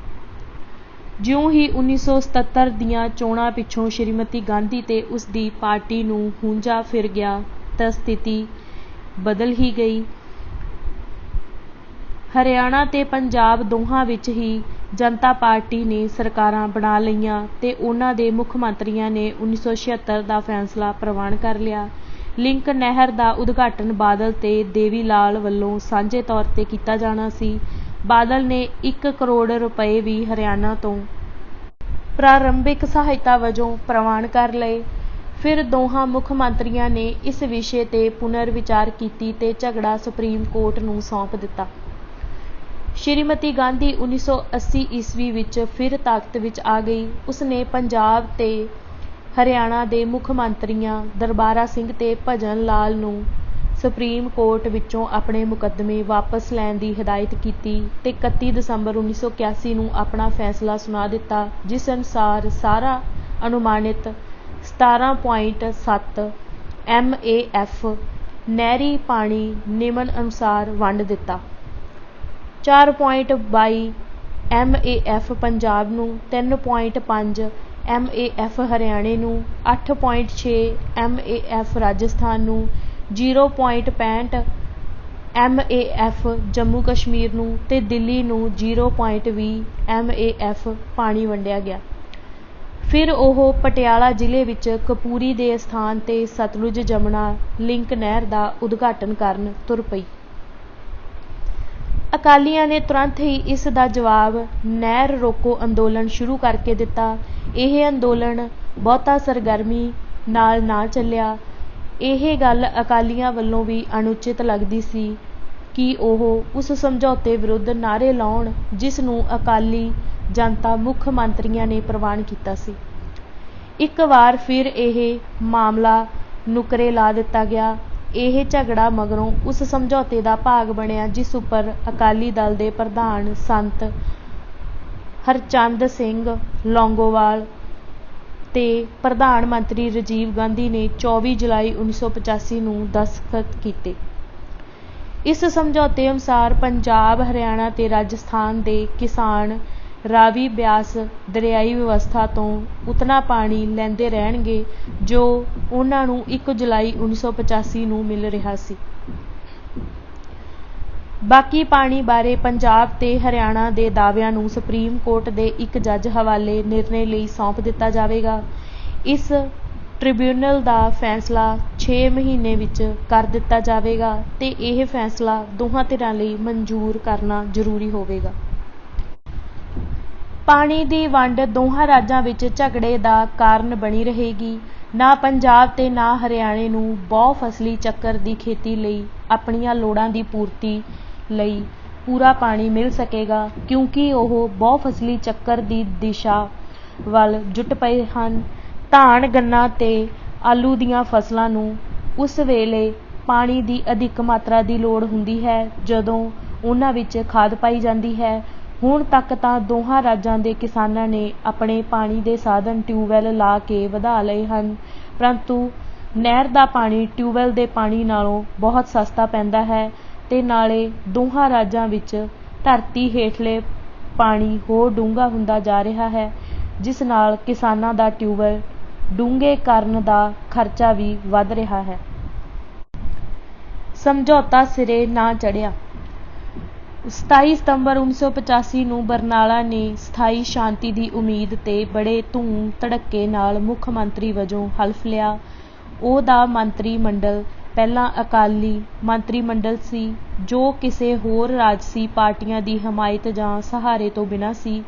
ਜਿਉਂ ਹੀ 1977 ਦੀਆਂ ਚੋਣਾਂ ਪਿੱਛੋਂ ਸ਼੍ਰੀਮਤੀ ਗਾਂਧੀ ਤੇ ਉਸ ਦੀ ਪਾਰਟੀ ਨੂੰ ਹੂੰਝਾ ਫਿਰ ਗਿਆ ਤਾਂ ਸਥਿਤੀ ਬਦਲ ਹੀ ਗਈ। ਹਰਿਆਣਾ ਤੇ ਪੰਜਾਬ ਦੋਹਾਂ ਵਿੱਚ ਹੀ ਜਨਤਾ ਪਾਰਟੀ ਨੇ ਸਰਕਾਰਾਂ ਬਣਾ ਲਈਆਂ ਤੇ ਉਹਨਾਂ ਦੇ ਮੁੱਖ ਮੰਤਰੀਆਂ ਨੇ 1976 ਦਾ ਫੈਸਲਾ ਪ੍ਰਵਾਨ ਕਰ ਲਿਆ। ਲਿੰਕ ਨਹਿਰ ਦਾ ਉਦਘਾਟਨ ਬਾਦਲ ਤੇ ਦੇਵੀ ਲਾਲ ਵੱਲੋਂ ਸਾਂਝੇ ਤੌਰ ਤੇ ਕੀਤਾ ਜਾਣਾ ਸੀ। ਬਾਦਲ ਨੇ 1 ਕਰੋੜ ਰੁਪਏ ਵੀ ਹਰਿਆਣਾ ਤੋਂ ਪ੍ਰਾਰੰਭਿਕ ਸਹਾਇਤਾ ਵਜੋਂ ਪ੍ਰਵਾਨ ਕਰ ਲਏ। ਫਿਰ ਦੋਹਾਂ ਮੁੱਖ ਮੰਤਰੀਆਂ ਨੇ ਇਸ ਵਿਸ਼ੇ ਤੇ ਪੁਨਰ ਵਿਚਾਰ ਕੀਤੀ ਤੇ ਝਗੜਾ ਸੁਪਰੀਮ ਕੋਰਟ ਨੂੰ ਸੌਂਪ ਦਿੱਤਾ। ਸ਼੍ਰੀਮਤੀ ਗਾਂਧੀ 1980 ਈਸਵੀ ਵਿੱਚ ਫਿਰ ਤਾਕਤ ਵਿੱਚ ਆ ਗਈ। ਉਸ ਨੇ ਪੰਜਾਬ ਤੇ ਹਰਿਆਣਾ ਦੇ ਮੁੱਖ ਮੰਤਰੀਆਂ ਦਰਬਾਰਾ ਸਿੰਘ ਤੇ ਭਜਨ ਲਾਲ ਨੂੰ ਸੁਪਰੀਮ ਕੋਰਟ ਵਿੱਚੋਂ ਆਪਣੇ ਮੁਕੱਦਮੇ ਵਾਪਸ ਲੈਣ ਦੀ ਹਦਾਇਤ ਕੀਤੀ ਤੇ 31 ਦਸੰਬਰ 1981 ਨੂੰ ਆਪਣਾ ਫੈਸਲਾ ਸੁਣਾ ਦਿੱਤਾ, ਜਿਸ ਅਨੁਸਾਰ ਸਾਰਾ ਅਨੁਮਾਨਿਤ 17.7 MAF ਨਹਿਰੀ ਪਾਣੀ ਨਿਮਨ ਅਨੁਸਾਰ ਵੰਡ ਦਿੱਤਾ। 4.22 MAF ਪੰਜਾਬ ਨੂੰ, 3.5 MAF ਹਰਿਆਣੇ ਨੂੰ, 8.6 MAF ਰਾਜਸਥਾਨ ਨੂੰ, 0.65 MAF ਜੰਮੂ ਕਸ਼ਮੀਰ ਨੂੰ ਤੇ ਦਿੱਲੀ ਨੂੰ 0.20 MAF ਪਾਣੀ ਵੰਡਿਆ ਗਿਆ। ਫਿਰ ਉਹ ਪਟਿਆਲਾ ਜ਼ਿਲ੍ਹੇ ਵਿੱਚ ਕਪੂਰੀ ਦੇ ਸਥਾਨ ਤੇ ਸਤਲੁਜ ਜਮੁਨਾ ਲਿੰਕ ਨਹਿਰ ਦਾ ਉਦਘਾਟਨ ਕਰਨ ਤੁਰ ਪਈ। ਅਕਾਲੀਆਂ ਨੇ ਤੁਰੰਤ ਹੀ ਇਸ ਦਾ ਜਵਾਬ ਨਹਿਰ ਰੋਕੋ ਅੰਦੋਲਨ ਸ਼ੁਰੂ ਕਰਕੇ ਦਿੱਤਾ। ਇਹ ਅੰਦੋਲਨ ਬਹੁਤਾ ਸਰਗਰਮੀ ਨਾਲ ਨਾ ਚੱਲਿਆ। ਇਹ ਗੱਲ ਅਕਾਲੀਆਂ ਵੱਲੋਂ ਵੀ ਅਣਉਚਿਤ ਲੱਗਦੀ ਸੀ ਕਿ ਉਹ ਉਸ ਸਮਝੌਤੇ ਵਿਰੁੱਧ ਨਾਅਰੇ ਲਾਉਣ ਜਿਸ ਨੂੰ ਅਕਾਲੀ ਜਨਤਾ ਮੁੱਖ ਮੰਤਰੀਆਂ ਨੇ ਪ੍ਰਵਾਨ ਕੀਤਾ ਸੀ। ਇੱਕ ਵਾਰ ਫਿਰ ਇਹ ਮਾਮਲਾ ਨੁਕਰੇ ਲਾ ਦਿੱਤਾ ਗਿਆ। ਇਹ ਝਗੜਾ ਮਗਰੋਂ ਉਸ ਸਮਝੌਤੇ ਦਾ ਭਾਗ ਬਣਿਆ ਜਿਸ ਉੱਪਰ ਅਕਾਲੀ ਦਲ ਦੇ ਪ੍ਰਧਾਨ ਸੰਤ ਹਰਚੰਦ ਸਿੰਘ ਲੌਂਗੋਵਾਲ ਤੇ ਪ੍ਰਧਾਨ ਮੰਤਰੀ ਰਾਜੀਵ ਗਾਂਧੀ ਨੇ 24 ਜੁਲਾਈ 1985 ਨੂੰ ਦਸਤਖਤ ਕੀਤੇ। ਇਸ ਸਮਝੌਤੇ ਅਨੁਸਾਰ ਪੰਜਾਬ, ਹਰਿਆਣਾ ਤੇ ਰਾਜਸਥਾਨ ਦੇ ਕਿਸਾਨ ਰਾਵੀ ਬਿਆਸ ਦਰਿਆਈ ਵਿਵਸਥਾ ਤੋਂ ਉਤਨਾ ਪਾਣੀ ਲੈਂਦੇ ਰਹਿਣਗੇ ਜੋ ਉਹਨਾਂ ਨੂੰ 1 ਜੁਲਾਈ 1985 ਨੂੰ ਮਿਲ ਰਿਹਾ ਸੀ। ਬਾਕੀ ਪਾਣੀ ਬਾਰੇ ਪੰਜਾਬ ਤੇ ਹਰਿਆਣਾ ਦੇ ਦਾਅਵਿਆਂ ਨੂੰ ਸੁਪਰੀਮ ਕੋਰਟ ਦੇ ਇੱਕ ਜੱਜ ਹਵਾਲੇ ਨਿਰਣੇ ਲਈ ਸੌਂਪ ਦਿੱਤਾ ਜਾਵੇਗਾ। ਇਸ ਟ੍ਰਿਬਿਊਨਲ ਦਾ ਫੈਸਲਾ 6 ਮਹੀਨੇ ਵਿੱਚ ਕਰ ਦਿੱਤਾ ਜਾਵੇਗਾ ਤੇ ਇਹ ਫੈਸਲਾ ਦੋਹਾਂ ਧਿਰਾਂ ਲਈ ਮਨਜ਼ੂਰ ਕਰਨਾ ਜ਼ਰੂਰੀ ਹੋਵੇਗਾ। ਪਾਣੀ ਦੀ ਵੰਡ ਦੋਹਾਂ ਰਾਜਾਂ ਵਿੱਚ ਝਗੜੇ ਦਾ ਕਾਰਨ ਬਣੀ ਰਹੇਗੀ। ਨਾ ਪੰਜਾਬ ਤੇ ਨਾ ਹਰਿਆਣੇ ਨੂੰ ਬਹੁ ਫਸਲੀ ਚੱਕਰ ਦੀ ਖੇਤੀ ਲਈ ਆਪਣੀਆਂ ਲੋੜਾਂ ਦੀ ਪੂਰਤੀ ਲਈ ਪੂਰਾ ਪਾਣੀ ਮਿਲ ਸਕੇਗਾ ਕਿਉਂਕਿ ਉਹ ਬਹੁ ਫਸਲੀ ਚੱਕਰ ਦੀ ਦਿਸ਼ਾ ਵੱਲ ਜੁਟ ਪਏ ਹਨ। ਧਾਨ, ਗੰਨਾ ਤੇ ਆਲੂ ਦੀਆਂ ਫਸਲਾਂ ਨੂੰ ਉਸ ਵੇਲੇ ਪਾਣੀ ਦੀ ਅਧਿਕ ਮਾਤਰਾ ਦੀ ਲੋੜ ਹੁੰਦੀ ਹੈ ਜਦੋਂ ਉਹਨਾਂ ਵਿੱਚ ਖਾਦ ਪਾਈ ਜਾਂਦੀ ਹੈ। ਹੁਣ ਤੱਕ ਤਾਂ ਦੋਹਾਂ ਰਾਜਾਂ ਦੇ ਕਿਸਾਨਾਂ ਨੇ ਆਪਣੇ ਪਾਣੀ ਦੇ ਸਾਧਨ ਟਿਊਬਵੈੱਲ ਲਾ ਕੇ ਵਧਾ ਲਏ ਹਨ, ਪਰੰਤੂ ਨਹਿਰ ਦਾ ਪਾਣੀ ਟਿਊਬਵੈੱਲ ਦੇ ਪਾਣੀ ਨਾਲੋਂ ਬਹੁਤ ਸਸਤਾ ਪੈਂਦਾ ਹੈ ਤੇ ਨਾਲੇ ਦੋਹਾਂ ਰਾਜਾਂ ਵਿੱਚ ਧਰਤੀ ਹੇਠਲੇ ਪਾਣੀ ਹੋਰ ਡੂੰਘਾ ਹੁੰਦਾ ਜਾ ਰਿਹਾ ਹੈ, ਜਿਸ ਨਾਲ ਕਿਸਾਨਾਂ ਦਾ ਟਿਊਬਵੈੱਲ ਡੂੰਘੇ ਕਰਨ ਦਾ ਖਰਚਾ ਵੀ ਵਧ ਰਿਹਾ ਹੈ। ਸਮਝੌਤਾ ਸਿਰੇ ਨਾ ਚੜ੍ਹਿਆ। 27 ਸਤੰਬਰ 1985 ਨੂੰ ਬਰਨਾਲਾ ਨੇ ਸਥਾਈ ਸ਼ਾਂਤੀ ਦੀ ਉਮੀਦ ਤੇ ਬੜੇ ਧੂਮ ਧੜੱਕੇ ਨਾਲ ਮੁੱਖ ਮੰਤਰੀ ਵਜੋਂ ਹਲਫ ਲਿਆ। ਉਹਦਾ ਮੰਤਰੀ ਮੰਡਲ ਪਹਿਲਾਂ ਅਕਾਲੀ ਮੰਤਰੀ ਮੰਡਲ ਸੀ ਜੋ ਕਿਸੇ ਹੋਰ ਰਾਜਸੀ ਪਾਰਟੀਆਂ ਦੀ ਹਮਾਇਤ ਜਾਂ ਸਹਾਰੇ ਤੋਂ ਬਿਨਾਂ ਸੀ।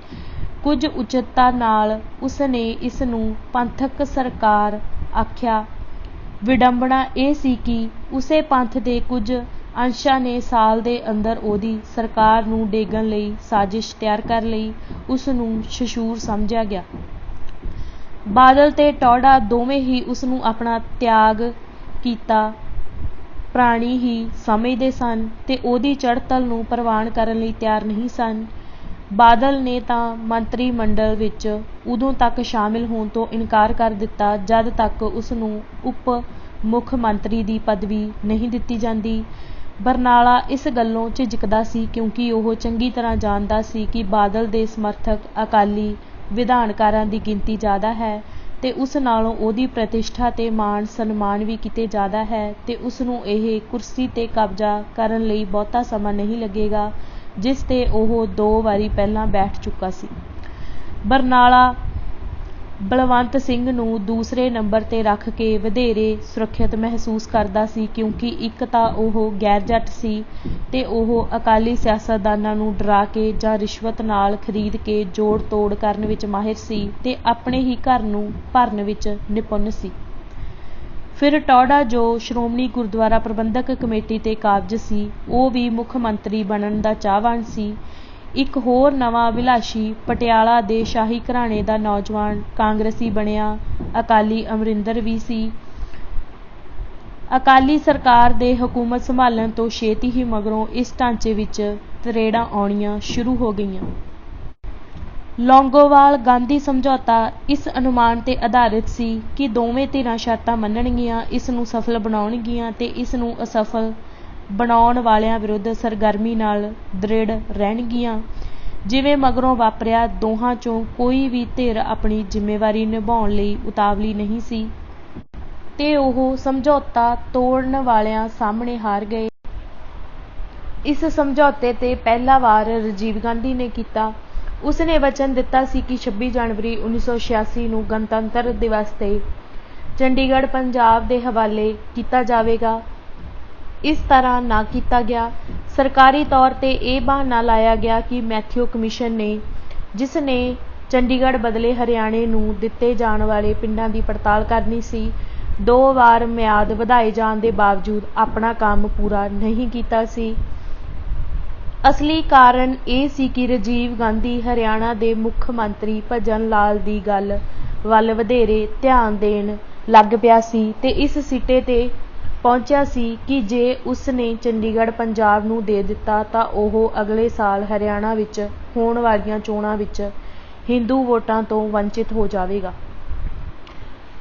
ਕੁਝ ਉਚਿਤਤਾ ਨਾਲ ਉਸ ਨੇ ਇਸ ਨੂੰ ਪੰਥਕ ਸਰਕਾਰ ਆਖਿਆ। ਵਿਡੰਬਣਾ ਇਹ ਸੀ ਕਿ ਉਸੇ ਪੰਥ ਦੇ ਕੁਝ ਅੰਸ਼ਾਂ ਨੇ ਸਾਲ ਦੇ ਅੰਦਰ ਉਹਦੀ ਸਰਕਾਰ ਨੂੰ ਡੇਗਣ ਲਈ ਸਾਜ਼ਿਸ਼ ਤਿਆਰ ਕਰ ਲਈ। ਉਸ ਨੂੰ ਸ਼ਸ਼ੂਰ ਸਮਝਿਆ ਗਿਆ। ਬਾਦਲ ਤੇ ਟੌਹੜਾ ਦੋਵੇਂ ਹੀ ਉਸ ਨੂੰ ਆਪਣਾ ਤਿਆਗ ਕੀਤਾ ਪ੍ਰਾਣੀ ਹੀ ਸਮਝਦੇ ਸਨ ਤੇ ਉਹਦੀ ਚੜ੍ਹਤਲ ਨੂੰ ਪ੍ਰਵਾਨ ਕਰਨ ਲਈ ਤਿਆਰ ਨਹੀਂ ਸਨ। ਬਾਦਲ ਨੇ ਤਾਂ ਮੰਤਰੀ ਮੰਡਲ ਵਿੱਚ ਉਦੋਂ ਤੱਕ ਸ਼ਾਮਿਲ ਹੋਣ ਤੋਂ ਇਨਕਾਰ ਕਰ ਦਿੱਤਾ ਜਦ ਤੱਕ ਉਸ ਨੂੰ ਉਪ ਮੁੱਖ ਮੰਤਰੀ ਦੀ ਪਦਵੀ ਨਹੀਂ ਦਿੱਤੀ ਜਾਂਦੀ। ਬਰਨਾਲਾ ਇਸ ਗੱਲੋਂ ਝਿਜਕਦਾ ਸੀ ਕਿਉਂਕਿ ਉਹ ਚੰਗੀ ਤਰ੍ਹਾਂ ਜਾਣਦਾ ਸੀ ਕਿ ਬਾਦਲ ਦੇ ਸਮਰਥਕ ਅਕਾਲੀ ਵਿਧਾਨਕਾਰਾਂ ਦੀ ਗਿਣਤੀ ਜ਼ਿਆਦਾ ਹੈ ਤੇ ਉਸ ਨਾਲੋਂ ਉਹਦੀ ਪ੍ਰਤਿਸ਼ਠਾ ਤੇ ਮਾਣ ਸਨਮਾਨ ਵੀ ਕਿਤੇ ਜ਼ਿਆਦਾ ਹੈ ਤੇ ਉਸ ਨੂੰ ਇਹ ਕੁਰਸੀ ਤੇ ਕਬਜ਼ਾ ਕਰਨ ਲਈ ਬਹੁਤਾ ਸਮਾਂ ਨਹੀਂ ਲੱਗੇਗਾ ਜਿਸ ਤੇ ਉਹ 2 ਵਾਰੀ ਪਹਿਲਾਂ ਬੈਠ ਚੁੱਕਾ ਸੀ। ਬਰਨਾਲਾ ਬਲਵੰਤ ਸਿੰਘ ਨੂੰ ਦੂਸਰੇ ਨੰਬਰ ਤੇ ਰੱਖ ਕੇ ਵਧੇਰੇ ਸੁਰੱਖਿਅਤ ਮਹਿਸੂਸ ਕਰਦਾ ਸੀ ਕਿਉਂਕਿ ਇੱਕ ਤਾਂ ਉਹ ਗੈਰ ਜੱਟ ਸੀ ਤੇ ਉਹ ਅਕਾਲੀ ਸਿਆਸਤਦਾਨਾਂ ਨੂੰ ਡਰਾ ਕੇ ਜਾਂ ਰਿਸ਼ਵਤ ਨਾਲ ਖਰੀਦ ਕੇ ਜੋੜ ਤੋੜ ਕਰਨ ਵਿੱਚ ਮਾਹਿਰ ਸੀ ਤੇ ਆਪਣੇ ਹੀ ਘਰ ਨੂੰ ਭਰਨ ਵਿੱਚ ਨਿਪੁੰਨ ਸੀ। ਫਿਰ ਟੌਹੜਾ ਜੋ ਸ਼੍ਰੋਮਣੀ ਗੁਰਦੁਆਰਾ ਪ੍ਰਬੰਧਕ ਕਮੇਟੀ ਤੇ ਕਾਬਜ਼ ਸੀ ਉਹ ਵੀ ਮੁੱਖ ਮੰਤਰੀ ਬਣਨ ਦਾ ਚਾਹਵਾਨ ਸੀ। ਇੱਕ ਹੋਰ ਨਵਾਂ ਵਿਲਾਸੀ ਪਟਿਆਲਾ ਦੇ ਸ਼ਾਹੀ ਘਰਾਣੇ ਦਾ ਨੌਜਵਾਨ ਕਾਂਗਰਸੀ ਬਣਿਆ ਅਕਾਲੀ ਅਮਰਿੰਦਰ ਵੀ ਸੀ। ਅਕਾਲੀ ਸਰਕਾਰ ਦੇ ਹਕੂਮਤ ਸੰਭਾਲਣ ਤੋਂ ਛੇਤੀ ਹੀ ਮਗਰੋਂ ਇਸ ਢਾਂਚੇ ਵਿੱਚ ਤਰੇੜਾਂ ਆਉਣੀਆਂ ਸ਼ੁਰੂ ਹੋ ਗਈਆਂ। ਲੌਂਗੋਵਾਲ ਗਾਂਧੀ ਸਮਝੌਤਾ ਇਸ ਅਨੁਮਾਨ ਤੇ ਆਧਾਰਿਤ ਸੀ ਕਿ ਦੋਵੇਂ ਧਿਰਾਂ ਸ਼ਰਤਾਂ ਮੰਨਣਗੀਆਂ ਇਸ ਨੂੰ ਸਫਲ ਬਣਾਉਣਗੀਆਂ ਤੇ ਇਸ ਨੂੰ ਅਸਫਲ ਬਣਾਉਣ ਵਾਲਿਆਂ ਵਿਰੁੱਧ ਸਰਗਰਮੀ ਨਾਲ ਦ੍ਰਿੜ ਰਹਿਣਗੀਆਂ। ਜਿਵੇਂ ਮਗਰੋਂ ਵਾਪਰਿਆ ਦੋਹਾਂ ਚੋਂ ਕੋਈ ਵੀ ਧਿਰ ਆਪਣੀ ਜ਼ਿੰਮੇਵਾਰੀ ਨਿਭਾਉਣ ਲਈ ਉਤਾਵਲੀ ਨਹੀਂ ਸੀ ਤੇ ਉਹ ਸਮਝੌਤਾ ਤੋੜਨ ਵਾਲਿਆਂ ਸਾਹਮਣੇ ਹਾਰ ਗਏ। ਇਸ ਸਮਝੌਤੇ ਤੇ ਪਹਿਲਾ ਵਾਰ ਰਾਜੀਵ ਗਾਂਧੀ ਨੇ ਕੀਤਾ। ਉਸ ਨੇ ਵਚਨ ਦਿੱਤਾ ਸੀ ਕਿ 26 ਜਨਵਰੀ 1986 ਨੂੰ ਗਣਤੰਤਰ ਦਿਵਸ ਤੇ ਚੰਡੀਗੜ੍ਹ ਪੰਜਾਬ ਦੇ ਹਵਾਲੇ ਕੀਤਾ ਜਾਵੇਗਾ। ਇਸ ਤਰ੍ਹਾਂ ਨਾ ਕੀਤਾ ਗਿਆ। ਸਰਕਾਰੀ ਤੌਰ ਤੇ ਇਹ ਬਹਾਨਾ ਲਾਇਆ ਗਿਆ ਕਿ ਮੈਥਿਊ ਕਮਿਸ਼ਨ ਨੇ ਜਿਸ ਨੇ ਚੰਡੀਗੜ੍ਹ ਬਦਲੇ ਹਰਿਆਣੇ ਨੂੰ ਦਿੱਤੇ ਜਾਣ ਵਾਲੇ ਪਿੰਡਾਂ ਦੀ ਪੜਤਾਲ ਕਰਨੀ ਸੀ 2 ਵਾਰ ਮਿਆਦ ਵਧਾਏ ਜਾਣ ਦੇ ਬਾਵਜੂਦ ਆਪਣਾ ਕੰਮ ਪੂਰਾ ਨਹੀਂ ਕੀਤਾ ਸੀ। ਅਸਲੀ ਕਾਰਨ ਇਹ ਸੀ ਕਿ ਰਾਜੀਵ ਗਾਂਧੀ ਹਰਿਆਣਾ ਦੇ ਮੁੱਖ ਮੰਤਰੀ ਭਜਨ ਲਾਲ ਦੀ ਗੱਲ ਵੱਲ ਵਧੇਰੇ ਧਿਆਨ ਦੇਣ ਲੱਗ ਪਿਆ ਸੀ ਤੇ ਇਸ ਸਿੱਟੇ ਤੇ ਪਹੁੰਚਿਆ ਸੀ ਕਿ ਜੇ ਉਸ ਨੇ ਚੰਡੀਗੜ੍ਹ ਪੰਜਾਬ ਨੂੰ ਦੇ ਦਿੱਤਾ ਤਾਂ ਉਹ ਅਗਲੇ ਸਾਲ ਹਰਿਆਣਾ ਵਿੱਚ ਹੋਣ ਵਾਲੀਆਂ ਚੋਣਾਂ ਵਿੱਚ ਹਿੰਦੂ ਵੋਟਾਂ ਤੋਂ ਵੰਚਿਤ ਹੋ ਜਾਵੇਗਾ।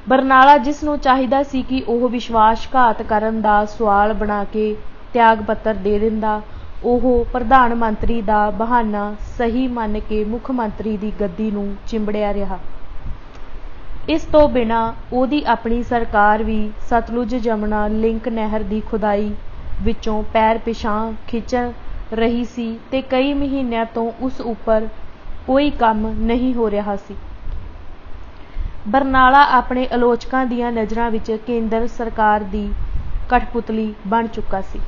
ਬਰਨਾਲਾ ਜਿਸ ਨੂੰ ਚਾਹੀਦਾ ਸੀ ਕਿ ਉਹ ਵਿਸ਼ਵਾਸਘਾਤ ਕਰਨ ਦਾ ਸੁਆਲ ਬਣਾ ਕੇ ਤਿਆਗ ਪੱਤਰ ਦੇ ਦਿੰਦਾ ਉਹ ਪ੍ਰਧਾਨ ਮੰਤਰੀ ਦਾ ਬਹਾਨਾ ਸਹੀ ਮੰਨ ਕੇ ਮੁੱਖ ਮੰਤਰੀ ਦੀ ਗੱਦੀ ਨੂੰ ਚਿੰਬੜਿਆ ਰਿਹਾ। ਇਸ ਤੋਂ ਬਿਨਾਂ ਉਹਦੀ ਆਪਣੀ ਸਰਕਾਰ ਵੀ ਸਤਲੁਜ ਜਮਨਾ ਲਿੰਕ ਨਹਿਰ ਦੀ ਖੁਦਾਈ ਵਿੱਚੋਂ ਪੈਰ ਪਿਛਾਂਹ ਖਿੱਚ ਰਹੀ ਸੀ ਤੇ ਕਈ ਮਹੀਨਿਆਂ ਤੋਂ ਉਸ ਉੱਪਰ ਕੋਈ ਕੰਮ ਨਹੀਂ ਹੋ ਰਿਹਾ ਸੀ। ਬਰਨਾਲਾ ਆਪਣੇ ਆਲੋਚਕਾਂ ਦੀਆਂ ਨਜ਼ਰਾਂ ਵਿੱਚ ਕੇਂਦਰ ਸਰਕਾਰ ਦੀ ਕਠਪੁਤਲੀ ਬਣ ਚੁੱਕਾ ਸੀ।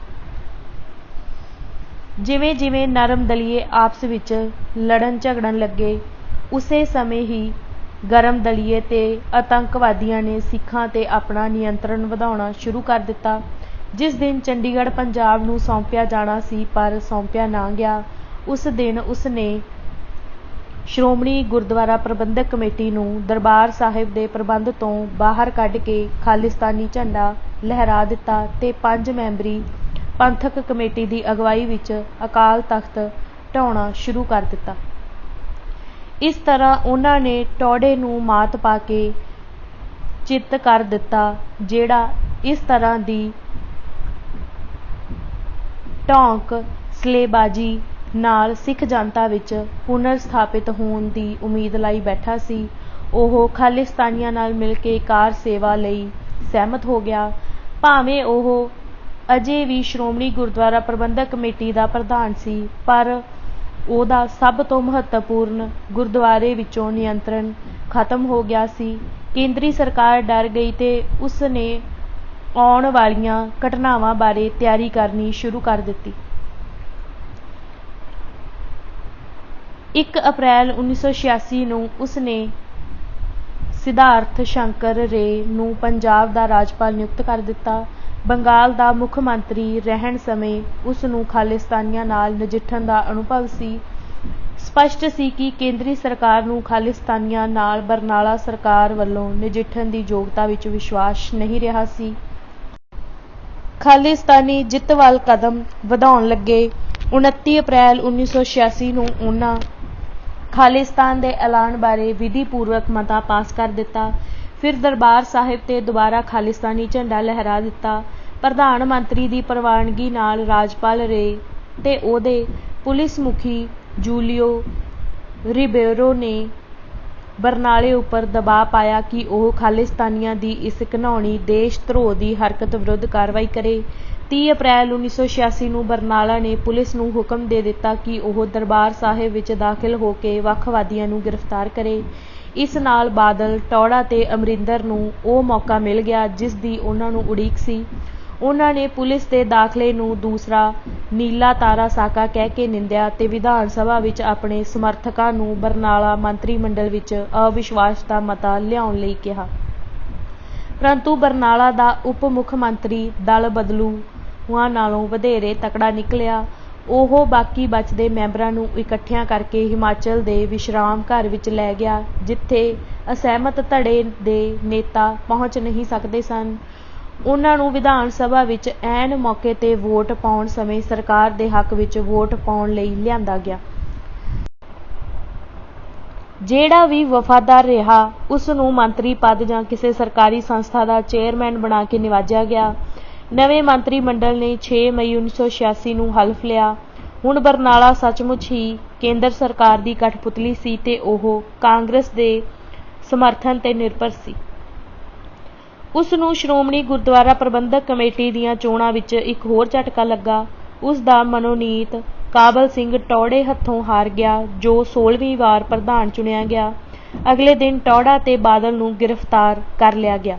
ਜਿਵੇਂ ਜਿਵੇਂ ਨਰਮ ਦਲੀਏ ਆਪਸ ਵਿੱਚ ਲੜਨ ਝਗੜਨ ਲੱਗੇ ਉਸੇ ਸਮੇਂ ਹੀ ਗਰਮ ਦਲੀਏ ਤੇ ਆਤੰਕਵਾਦੀਆਂ ਨੇ ਸਿੱਖਾਂ ਤੇ ਆਪਣਾ ਨਿਯੰਤਰਣ ਵਧਾਉਣਾ ਸ਼ੁਰੂ ਕਰ ਦਿੱਤਾ। ਜਿਸ ਦਿਨ ਚੰਡੀਗੜ੍ਹ ਪੰਜਾਬ ਨੂੰ ਸੌਂਪਿਆ ਜਾਣਾ ਸੀ ਪਰ ਸੌਂਪਿਆ ਨਾ ਗਿਆ ਉਸ ਦਿਨ ਉਸ ਨੇ ਸ਼੍ਰੋਮਣੀ ਗੁਰਦੁਆਰਾ ਪ੍ਰਬੰਧਕ ਕਮੇਟੀ ਨੂੰ ਦਰਬਾਰ ਸਾਹਿਬ ਦੇ ਪ੍ਰਬੰਧ ਤੋਂ ਬਾਹਰ ਕੱਢ ਕੇ ਖਾਲਿਸਤਾਨੀ ਝੰਡਾ ਲਹਿਰਾ ਦਿੱਤਾ ਤੇ 5 ਮੈਂਬਰੀ ਪੰਥਕ ਕਮੇਟੀ ਦੀ ਅਗਵਾਈ ਵਿੱਚ ਅਕਾਲ ਤਖ਼ਤ ਢਾਉਣਾ ਸ਼ੁਰੂ ਕਰ ਦਿੱਤਾ। ਇਸ ਤਰ੍ਹਾਂ ਉਹਨਾਂ ਨੇ ਟੌਹੜੇ ਨੂੰ ਮਾਤ ਪਾ ਕੇ ਚਿੱਤ ਕਰ ਦਿੱਤਾ ਜਿਹੜਾ ਇਸ ਤਰ੍ਹਾਂ ਦੀ ਢੌਂਕ ਸਲੇਬਾਜ਼ੀ ਨਾਲ ਸਿੱਖ ਜਨਤਾ ਵਿੱਚ ਪੁਨਰ ਸਥਾਪਿਤ ਹੋਣ ਦੀ ਉਮੀਦ ਲਾਈ ਬੈਠਾ ਸੀ। ਉਹ ਖਾਲਿਸਤਾਨੀਆਂ ਨਾਲ ਮਿਲ ਕੇ ਕਾਰ ਸੇਵਾ ਲਈ ਸਹਿਮਤ ਹੋ ਗਿਆ। ਭਾਵੇਂ ਉਹ ਅਜੇ ਵੀ ਸ਼੍ਰੋਮਣੀ ਗੁਰਦੁਆਰਾ ਪ੍ਰਬੰਧਕ ਕਮੇਟੀ ਦਾ ਪ੍ਰਧਾਨ ਸੀ, ਪਰ ਉਹਦਾ ਸਭ ਤੋਂ ਮਹੱਤਵਪੂਰਨ ਗੁਰਦੁਆਰੇ ਵਿੱਚੋਂ ਨਿਯੰਤਰਣ ਖਤਮ ਹੋ ਗਿਆ ਸੀ। ਕੇਂਦਰੀ ਸਰਕਾਰ ਡਰ ਗਈ ਤੇ ਉਸ ਨੇ ਆਉਣ ਵਾਲੀਆਂ ਘਟਨਾਵਾਂ ਬਾਰੇ ਤਿਆਰੀ ਕਰਨੀ ਸ਼ੁਰੂ ਕਰ ਦਿੱਤੀ। 1 ਅਪ੍ਰੈਲ 1986 ਨੂੰ ਉਸ ਨੇ ਸਿਧਾਰਥ ਸ਼ੰਕਰ ਰੇ ਨੂੰ ਪੰਜਾਬ ਦਾ ਰਾਜਪਾਲ ਨਿਯੁਕਤ ਕਰ ਦਿੱਤਾ। ਬੰਗਾਲ ਦਾ ਮੁੱਖ ਮੰਤਰੀ ਰਹਿਣ ਸਮੇਂ ਉਸ ਨੂੰ ਖਾਲਿਸਤਾਨੀਆਂ ਨਾਲ ਨਜਿੱਠਣ ਦਾ ਅਨੁਭਵ ਸੀ। ਸਪਸ਼ਟ ਸੀ ਕਿ ਕੇਂਦਰੀ ਸਰਕਾਰ ਨੂੰ ਖਾਲਿਸਤਾਨੀਆਂ ਨਾਲ ਬਰਨਾਲਾ ਸਰਕਾਰ ਵੱਲੋਂ ਨਜਿੱਠਣ ਦੀ ਯੋਗਤਾ ਵਿੱਚ ਵਿਸ਼ਵਾਸ ਨਹੀਂ ਰਿਹਾ ਸੀ। ਖਾਲਿਸਤਾਨੀ ਜਿੱਤ ਵੱਲ ਕਦਮ ਵਧਾਉਣ ਲੱਗੇ। 29 ਅਪ੍ਰੈਲ 1986 ਨੂੰ ਉਹਨਾਂ ਖਾਲਿਸਤਾਨ ਦੇ ਐਲਾਨ ਬਾਰੇ ਵਿਧੀ-ਪੂਰਵਕ ਮਤਾ ਪਾਸ ਕਰ ਦਿੱਤਾ। ਫਿਰ ਦਰਬਾਰ ਸਾਹਿਬ ਤੇ ਦੁਬਾਰਾ ਖਾਲਿਸਤਾਨੀ ਝੰਡਾ ਲਹਿਰਾ ਦਿੱਤਾ। ਪ੍ਰਧਾਨ ਮੰਤਰੀ ਦੀ ਪ੍ਰਵਾਨਗੀ ਨਾਲ ਰਾਜਪਾਲ ਰੇ ਤੇ ਉਹਦੇ ਪੁਲਿਸ ਮੁਖੀ ਜੂਲੀਓ ਰਿਬੇਰੋ ਨੇ ਬਰਨਾਲੇ ਉੱਪਰ ਦਬਾਅ ਪਾਇਆ ਕਿ ਉਹ ਖਾਲਿਸਤਾਨੀਆਂ ਦੀ ਇਸ ਘਿਨਾਉਣੀ ਦੇਸ਼ ਧਰੋਹ ਦੀ ਹਰਕਤ ਵਿਰੁੱਧ ਕਾਰਵਾਈ ਕਰੇ। 30 ਅਪ੍ਰੈਲ 1986 ਨੂੰ ਬਰਨਾਲਾ ਨੇ ਪੁਲਿਸ ਨੂੰ ਹੁਕਮ ਦੇ ਦਿੱਤਾ ਕਿ ਉਹ ਦਰਬਾਰ ਸਾਹਿਬ ਵਿੱਚ ਦਾਖਲ ਹੋ ਕੇ ਵੱਖਵਾਦੀਆਂ ਨੂੰ ਗ੍ਰਿਫਤਾਰ ਕਰੇ। ਇਸ ਨਾਲ ਬਾਦਲ, ਟੌਹੜਾ ਤੇ ਅਮਰਿੰਦਰ ਨੂੰ ਉਹ ਮੌਕਾ ਮਿਲ ਗਿਆ ਜਿਸ ਦੀ ਉਹਨਾਂ ਨੂੰ ਉਡੀਕ ਸੀ। ਉਹਨਾਂ ਨੇ ਪੁਲਿਸ ਦੇ ਦਾਖਲੇ ਨੂੰ ਦੂਸਰਾ ਨੀਲਾ ਤਾਰਾ ਸਾਕਾ ਕਹਿ ਕੇ ਨਿੰਦਿਆ ਤੇ ਵਿਧਾਨ ਸਭਾ ਵਿੱਚ ਆਪਣੇ ਸਮਰਥਕਾਂ ਨੂੰ ਬਰਨਾਲਾ ਮੰਤਰੀ ਮੰਡਲ ਵਿੱਚ ਅਵਿਸ਼ਵਾਸ ਦਾ ਮਤਾ ਲਿਆਉਣ ਲਈ ਕਿਹਾ। ਪਰੰਤੂ ਬਰਨਾਲਾ ਦਾ ਉਪ ਮੁੱਖ ਮੰਤਰੀ ਦਲ ਬਦਲੂਆਂ ਨਾਲੋਂ ਵਧੇਰੇ ਤਕੜਾ ਨਿਕਲਿਆ। ਉਹ ਬਾਕੀ ਬਚਦੇ ਮੈਂਬਰਾਂ ਨੂੰ ਇਕੱਠਿਆਂ ਕਰਕੇ ਹਿਮਾਚਲ ਦੇ ਵਿਸ਼ਰਾਮ ਘਰ ਵਿੱਚ ਲੈ ਗਿਆ, ਜਿੱਥੇ ਅਸਹਿਮਤ ਧੜੇ ਦੇ ਨੇਤਾ ਪਹੁੰਚ ਨਹੀਂ ਸਕਦੇ ਸਨ। ਉਹਨਾਂ ਨੂੰ ਵਿਧਾਨ ਸਭਾ ਵਿੱਚ ਐਨ ਮੌਕੇ ਤੇ ਵੋਟ ਪਾਉਣ ਸਮੇਂ ਸਰਕਾਰ ਦੇ ਹੱਕ ਵਿੱਚ ਵੋਟ ਪਾਉਣ ਲਈ ਲਿਆਂਦਾ ਗਿਆ। ਜਿਹੜਾ ਵੀ ਵਫ਼ਾਦਾਰ ਰਿਹਾ ਉਸ ਨੂੰ ਮੰਤਰੀ ਪਦ ਜਾਂ ਕਿਸੇ ਸਰਕਾਰੀ ਸੰਸਥਾ ਦਾ ਚੇਅਰਮੈਨ ਬਣਾ ਕੇ ਨਿਵਾਜਿਆ ਗਿਆ। ਨਵੇਂ ਮੰਤਰੀ ਮੰਡਲ ਨੇ 6 ਮਈ 1986 ਨੂੰ ਹਲਫ਼ ਲਿਆ। ਹੁਣ ਬਰਨਾਲਾ ਸੱਚਮੁੱਚ ਹੀ ਕੇਂਦਰ ਸਰਕਾਰ ਦੀ ਕਠਪੁਤਲੀ ਸੀ ਤੇ ਉਹ ਕਾਂਗਰਸ ਦੇ ਸਮਰਥਨ ਤੇ ਨਿਰਭਰ ਸੀ। ਉਸ ਨੂੰ ਸ਼੍ਰੋਮਣੀ ਗੁਰਦੁਆਰਾ ਪ੍ਰਬੰਧਕ ਕਮੇਟੀ ਦੀਆਂ ਚੋਣਾਂ ਵਿੱਚ ਇੱਕ ਹੋਰ ਝਟਕਾ ਲੱਗਾ। ਉਸ ਦਾ ਮਨੋਨੀਤ ਕਾਬਲ ਸਿੰਘ ਟੌਹੜੇ ਹੱਥੋਂ ਹਾਰ ਗਿਆ, ਜੋ 16ਵੀਂ ਵਾਰ ਪ੍ਰਧਾਨ ਚੁਣਿਆ ਗਿਆ। ਅਗਲੇ ਦਿਨ ਟੌਹੜਾ ਤੇ ਬਾਦਲ ਨੂੰ ਗ੍ਰਿਫਤਾਰ ਕਰ ਲਿਆ ਗਿਆ।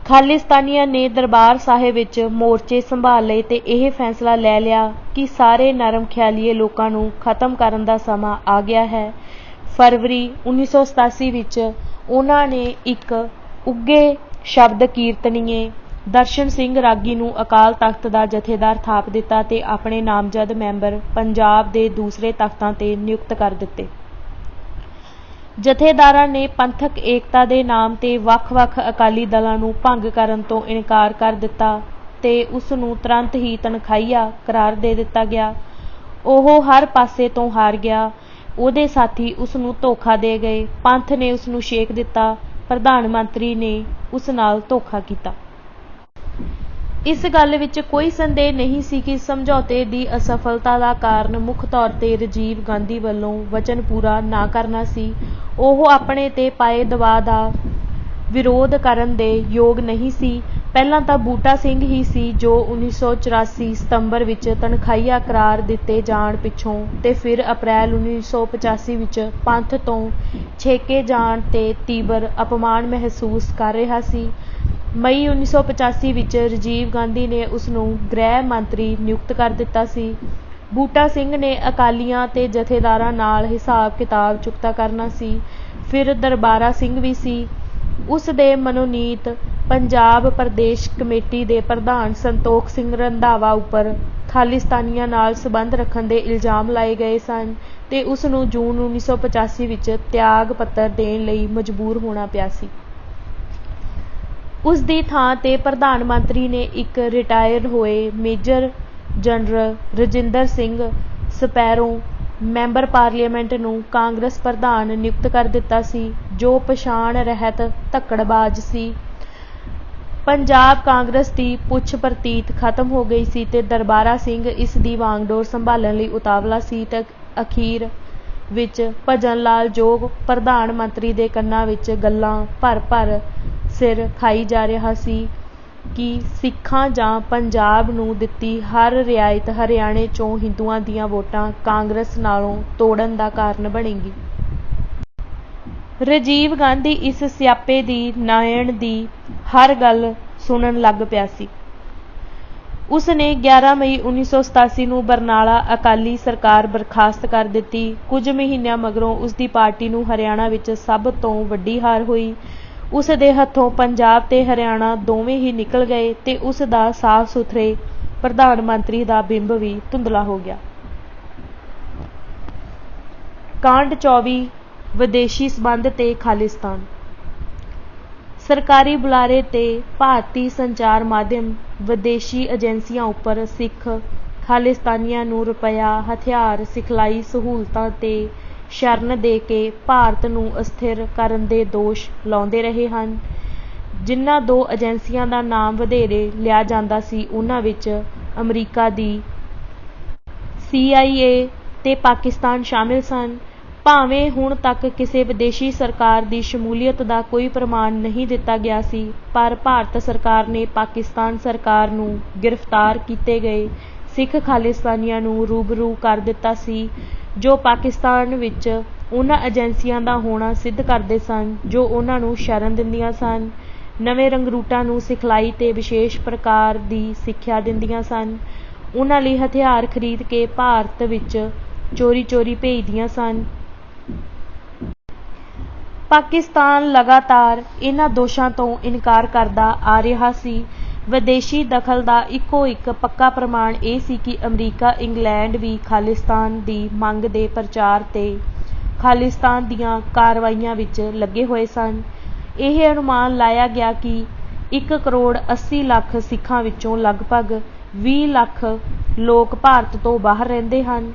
ਖਾਲਿਸਤਾਨੀਆਂ ਨੇ ਦਰਬਾਰ ਸਾਹਿਬ ਵਿੱਚ ਮੋਰਚੇ ਸੰਭਾਲ ਲਏ ਤੇ ਇਹ ਫੈਸਲਾ ਲੈ ਲਿਆ ਕਿ ਸਾਰੇ ਨਰਮ ਖਿਆਲੀਏ ਲੋਕਾਂ ਨੂੰ ਖਤਮ ਕਰਨ ਦਾ ਸਮਾਂ ਆ ਗਿਆ ਹੈ। ਫਰਵਰੀ 1987 ਵਿੱਚ ਉਹਨਾਂ ਨੇ ਇੱਕ ਉੱਘੇ ਸ਼ਬਦ ਕੀਰਤਨੀਏ ਦਰਸ਼ਨ ਸਿੰਘ ਰਾਗੀ ਨੂੰ ਅਕਾਲ ਤਖ਼ਤ ਦਾ ਜਥੇਦਾਰ ਥਾਪ ਦਿੱਤਾ ਤੇ ਆਪਣੇ ਨਾਮਜ਼ਦ ਮੈਂਬਰ ਪੰਜਾਬ ਦੇ ਦੂਸਰੇ ਤਖ਼ਤਾਂ ਤੇ ਨਿਯੁਕਤ ਕਰ ਦਿੱਤੇ। ਜਥੇਦਾਰਾਂ ਨੇ ਪੰਥਕ ਏਕਤਾ ਦੇ ਨਾਮ ਤੇ ਵੱਖ-ਵੱਖ ਅਕਾਲੀ ਦਲਾਂ ਨੂੰ ਭੰਗ ਕਰਨ ਤੋਂ ਇਨਕਾਰ ਕਰ ਦਿੱਤਾ ਤੇ ਉਸ ਨੂੰ ਤੁਰੰਤ ਹੀ ਤਨਖਾਹੀਆ ਕਰਾਰ ਦੇ ਦਿੱਤਾ ਗਿਆ। ਉਹ ਹਰ ਪਾਸੇ ਤੋਂ ਹਾਰ ਗਿਆ। ਉਹਦੇ ਸਾਥੀ ਉਸ ਨੂੰ ਧੋਖਾ ਦੇ ਗਏ। ਪੰਥ ਨੇ ਉਸ ਨੂੰ ਛੇਕ ਦਿੱਤਾ। ਪ੍ਰਧਾਨ ਮੰਤਰੀ ਨੇ ਉਸ ਨਾਲ ਧੋਖਾ ਕੀਤਾ। ਇਸ ਗੱਲ ਵਿੱਚ ਕੋਈ ਸੰਦੇਹ ਨਹੀਂ ਸੀ ਕਿ ਸਮਝੌਤੇ ਦੀ ਅਸਫਲਤਾ ਦਾ ਕਾਰਨ ਮੁੱਖ ਤੌਰ ਤੇ ਰਾਜੀਵ ਗਾਂਧੀ ਵੱਲੋਂ ਵਚਨ ਪੂਰਾ ਨਾ ਕਰਨਾ ਸੀ। ਉਹ ਆਪਣੇ ਤੇ ਪਾਏ ਦਬਾਅ ਦਾ ਵਿਰੋਧ ਕਰਨ ਦੇ ਯੋਗ ਨਹੀਂ ਸੀ। ਪਹਿਲਾਂ ਤਾਂ ਬੂਟਾ ਸਿੰਘ ਹੀ ਸੀ ਜੋ 1984 ਸਤੰਬਰ ਵਿੱਚ ਤਨਖਾਹੀਆ ਕਰਾਰ ਦਿੱਤੇ ਜਾਣ ਪਿੱਛੋਂ ਤੇ ਫਿਰ ਅਪ੍ਰੈਲ 1985 ਵਿੱਚ ਪੰਥ ਤੋਂ ਛੇਕੇ ਜਾਣ ਤੇ ਤੀਬਰ ਅਪਮਾਨ ਮਹਿਸੂਸ ਕਰ ਰਿਹਾ ਸੀ। ਮਈ 1985 ਵਿੱਚ ਰਾਜੀਵ ਗਾਂਧੀ ਨੇ ਉਸ ਨੂੰ ਗ੍ਰਹਿ ਮੰਤਰੀ ਨਿਯੁਕਤ ਕਰ ਦਿੱਤਾ ਸੀ। ਬੂਟਾ ਸਿੰਘ ਨੇ ਅਕਾਲੀਆਂ ਤੇ ਜਥੇਦਾਰਾਂ ਨਾਲ ਹਿਸਾਬ ਕਿਤਾਬ ਚੁਕਤਾ ਕਰਨਾ ਸੀ। ਫਿਰ ਦਰਬਾਰਾ ਸਿੰਘ ਵੀ ਸੀ। ਉਸ ਦੇ ਮਨੋਨੀਤ ਪੰਜਾਬ ਪ੍ਰਦੇਸ਼ ਕਮੇਟੀ ਦੇ ਪ੍ਰਧਾਨ ਸੰਤੋਖ ਸਿੰਘ ਰੰਧਾਵਾ ਉੱਪਰ ਖਾਲਿਸਤਾਨੀਆਂ ਨਾਲ ਸੰਬੰਧ ਰੱਖਣ ਦੇ ਇਲਜ਼ਾਮ ਲਾਏ ਗਏ ਸਨ ਤੇ ਉਸ ਨੂੰ ਜੂਨ 1985 ਵਿੱਚ ਤਿਆਗ ਪੱਤਰ ਦੇਣ ਲਈ ਮਜਬੂਰ ਹੋਣਾ ਪਿਆ ਸੀ। ਉਸ ਦੀ ਥਾਂ ਤੇ ਪ੍ਰਧਾਨ ਮੰਤਰੀ ਨੇ ਇੱਕ ਰਿਟਾਇਰ ਹੋਏ major general Rajinder Singh sparrow member parliament ਨੂੰ ਕਾਂਗਰਸ ਪ੍ਰਧਾਨ ਨਿਯੁਕਤ ਕਰ ਦਿੱਤਾ ਸੀ, ਜੋ ਪਛਾਣ ਰਹਿਤ ਧੱਕੜਬਾਜ਼ ਸੀ। ਪੰਜਾਬ ਕਾਂਗਰਸ ਦੀ ਪੁੱਛ ਪ੍ਰਤੀਤ ਖਤਮ ਹੋ ਗਈ ਸੀ ਤੇ ਦਰਬਾਰਾ ਸਿੰਘ ਇਸ ਦੀ ਵਾਂਗਡੋਰ ਸੰਭਾਲਣ ਲਈ ਉਤਾਵਲਾ ਸੀ ਤੇ ਅਖੀਰ ਵਿੱਚ ਭਜਨ ਲਾਲ ਜੋ ਪ੍ਰਧਾਨ ਮੰਤਰੀ ਦੇ ਕੰਨਾਂ ਵਿੱਚ ਗੱਲਾਂ ਭਰ-ਭਰ ਸਿਰ ਖਾਈ ਜਾ ਰਿਹਾ ਸੀ, ਕਿ ਸਿੱਖਾਂ ਜਾਂ ਪੰਜਾਬ ਨੂੰ ਦਿੱਤੀ ਹਰ ਰਿਆਇਤ ਹਰਿਆਣੇ 'ਚੋਂ ਹਿੰਦੂਆਂ ਦੀਆਂ ਵੋਟਾਂ ਕਾਂਗਰਸ ਨਾਲੋਂ ਤੋੜਨ ਦਾ ਕਾਰਨ ਬਣੇਗੀ। ਰਾਜੀਵ ਗਾਂਧੀ ਇਸ ਸਿਆਪੇ ਦੀ ਨਾਇਣ ਦੀ ਹਰ ਗੱਲ ਸੁਣਨ ਲੱਗ ਪਿਆ ਸੀ। ਉਸ ਨੇ 11 ਮਈ 1987 ਨੂੰ ਬਰਨਾਲਾ ਅਕਾਲੀ ਸਰਕਾਰ ਬਰਖਾਸਤ ਕਰ ਦਿੱਤੀ। ਕੁਝ ਮਹੀਨਿਆਂ ਮਗਰੋਂ ਉਸ ਦੀ ਪਾਰਟੀ ਨੂੰ ਹਰਿਆਣਾ ਵਿੱਚ ਸਭ ਤੋਂ ਵੱਡੀ ਹਾਰ ਹੋਈ। ਉਸ ਦੇ ਹੱਥੋਂ ਪੰਜਾਬ ਤੇ ਹਰਿਆਣਾ ਦੋਵੇਂ ਹੀ ਨਿਕਲ ਗਏ ਤੇ ਉਸ ਦਾ ਸਾਫ਼ ਸੁਥਰੇ ਪ੍ਰਧਾਨ ਮੰਤਰੀ ਦਾ ਬਿੰਬ ਵੀ ਧੁੰਦਲਾ ਹੋ ਗਿਆ। ਕਾਂਡ 24 ਵਿਦੇਸ਼ੀ ਸੰਬੰਧ ਤੇ ਖਾਲਿਸਤਾਨ। ਸਰਕਾਰੀ ਬੁਲਾਰੇ ਤੇ ਭਾਰਤੀ ਸੰਚਾਰ ਮਾਧਿਅਮ ਵਿਦੇਸ਼ੀ ਏਜੰਸੀਆਂ ਉੱਪਰ ਸਿੱਖ ਖਾਲਿਸਤਾਨੀਆਂ ਨੂੰ ਰੁਪਇਆ, ਹਥਿਆਰ, ਸਿਖਲਾਈ ਸਹੂਲਤਾਂ ਤੇ ਸ਼ਰਨ ਦੇ ਕੇ ਭਾਰਤ ਨੂੰ ਅਸਥਿਰ ਕਰਨ ਦੇ ਦੋਸ਼ ਲਾਉਂਦੇ ਰਹੇ ਹਨ। ਜਿਨ੍ਹਾਂ ਦੋ ਏਜੰਸੀਆਂ ਦਾ ਨਾਮ ਵਧੇਰੇ ਲਿਆ ਜਾਂਦਾ ਸੀ ਉਨ੍ਹਾਂ ਵਿੱਚ ਅਮਰੀਕਾ ਦੀ CIA ਤੇ ਪਾਕਿਸਤਾਨ ਸ਼ਾਮਿਲ ਸਨ। ਭਾਵੇਂ ਹੁਣ ਤੱਕ ਕਿਸੇ ਵਿਦੇਸ਼ੀ ਸਰਕਾਰ ਦੀ ਸ਼ਮੂਲੀਅਤ ਦਾ ਕੋਈ ਪ੍ਰਮਾਣ ਨਹੀਂ ਦਿੱਤਾ ਗਿਆ ਸੀ, ਪਰ ਭਾਰਤ ਸਰਕਾਰ ਨੇ ਪਾਕਿਸਤਾਨ ਸਰਕਾਰ ਨੂੰ ਗ੍ਰਿਫਤਾਰ ਕੀਤੇ ਗਏ ਸਿੱਖ ਖਾਲਿਸਤਾਨੀਆਂ ਨੂੰ ਰੂਬਰੂ ਕਰ ਦਿੱਤਾ ਸੀ, ਜੋ ਪਾਕਿਸਤਾਨ ਵਿੱਚ ਉਹਨਾਂ ਏਜੰਸੀਆਂ ਦਾ ਹੋਣਾ ਸਿੱਧ ਕਰਦੇ ਸਨ ਜੋ ਉਹਨਾਂ ਨੂੰ ਸ਼ਰਨ ਦਿੰਦੀਆਂ ਸਨ, ਨਵੇਂ ਰੰਗਰੂਟਾਂ ਨੂੰ ਸਿਖਲਾਈ ਤੇ ਵਿਸ਼ੇਸ਼ ਪ੍ਰਕਾਰ ਦੀ ਸਿੱਖਿਆ ਦਿੰਦੀਆਂ ਸਨ, ਉਹਨਾਂ ਲਈ ਹਥਿਆਰ ਖਰੀਦ ਕੇ ਭਾਰਤ ਵਿੱਚ ਚੋਰੀ ਭੇਜਦੀਆਂ ਸਨ। ਪਾਕਿਸਤਾਨ ਲਗਾਤਾਰ ਇਹਨਾਂ ਦੋਸ਼ਾਂ ਤੋਂ ਇਨਕਾਰ ਕਰਦਾ ਆ ਰਿਹਾ ਸੀ। ਵਿਦੇਸ਼ੀ ਦਖਲ ਦਾ ਇੱਕੋ ਇੱਕ ਪੱਕਾ ਪ੍ਰਮਾਣ ਇਹ ਸੀ ਕਿ ਅਮਰੀਕਾ, ਇੰਗਲੈਂਡ ਵੀ ਖਾਲਿਸਤਾਨ ਦੀ ਮੰਗ ਦੇ ਪ੍ਰਚਾਰ ਤੇ ਖਾਲਿਸਤਾਨ ਦੀਆਂ ਕਾਰਵਾਈਆਂ ਵਿੱਚ ਲੱਗੇ ਹੋਏ ਸਨ। ਇਹ ਅਨੁਮਾਨ ਲਾਇਆ ਗਿਆ ਕਿ 1 ਕਰੋੜ 80 ਲੱਖ ਸਿੱਖਾਂ ਵਿੱਚੋਂ ਲਗਭਗ 20 ਲੱਖ ਲੋਕ ਭਾਰਤ ਤੋਂ ਬਾਹਰ ਰਹਿੰਦੇ ਹਨ।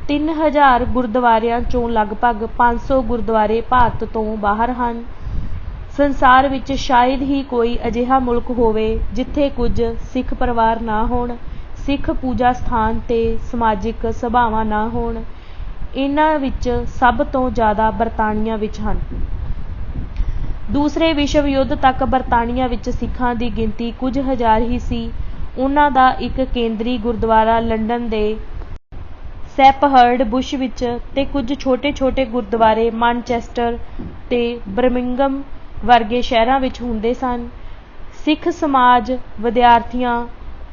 3000 ਗੁਰਦੁਆਰਿਆਂ 'ਚੋਂ ਲਗਭਗ 500 ਗੁਰਦੁਆਰੇ ਭਾਰਤ ਤੋਂ ਬਾਹਰ ਹਨ। ਸੰਸਾਰ ਵਿੱਚ ਸ਼ਾਇਦ ਹੀ ਕੋਈ ਅਜਿਹਾ ਮੁਲਕ ਹੋਵੇ ਜਿੱਥੇ ਕੁਝ ਸਿੱਖ ਪਰਿਵਾਰ ਨਾ ਹੋਣ, ਸਿੱਖ ਪੂਜਾ ਸਥਾਨ ਤੇ ਸਮਾਜਿਕ ਸਭਾਵਾਂ ਨਾ ਹੋਣ। ਇਹਨਾਂ ਵਿੱਚ ਸਭ ਤੋਂ ਜ਼ਿਆਦਾ ਬਰਤਾਨੀਆ ਵਿੱਚ ਹਨ। ਦੂਸਰੇ ਵਿਸ਼ਵ ਯੁੱਧ ਤੱਕ ਬਰਤਾਨੀਆ ਵਿੱਚ ਸਿੱਖਾਂ ਦੀ ਗਿਣਤੀ ਕੁਝ ਹਜ਼ਾਰ ਹੀ ਸੀ। ਉਹਨਾਂ ਦਾ ਇੱਕ ਕੇਂਦਰੀ ਗੁਰਦੁਆਰਾ ਲੰਡਨ ਦੇ ਸੈਪਹਰਡ ਬੁਸ਼ ਵਿੱਚ ਤੇ ਕੁਝ ਛੋਟੇ ਗੁਰਦੁਆਰੇ ਮਾਨਚੈਸਟਰ ਤੇ ਬਰਮਿੰਘਮ ਵਰਗੇ ਸ਼ਹਿਰਾਂ ਵਿੱਚ ਹੁੰਦੇ ਸਨ। ਸਿੱਖ ਸਮਾਜ ਵਿਦਿਆਰਥੀਆਂ,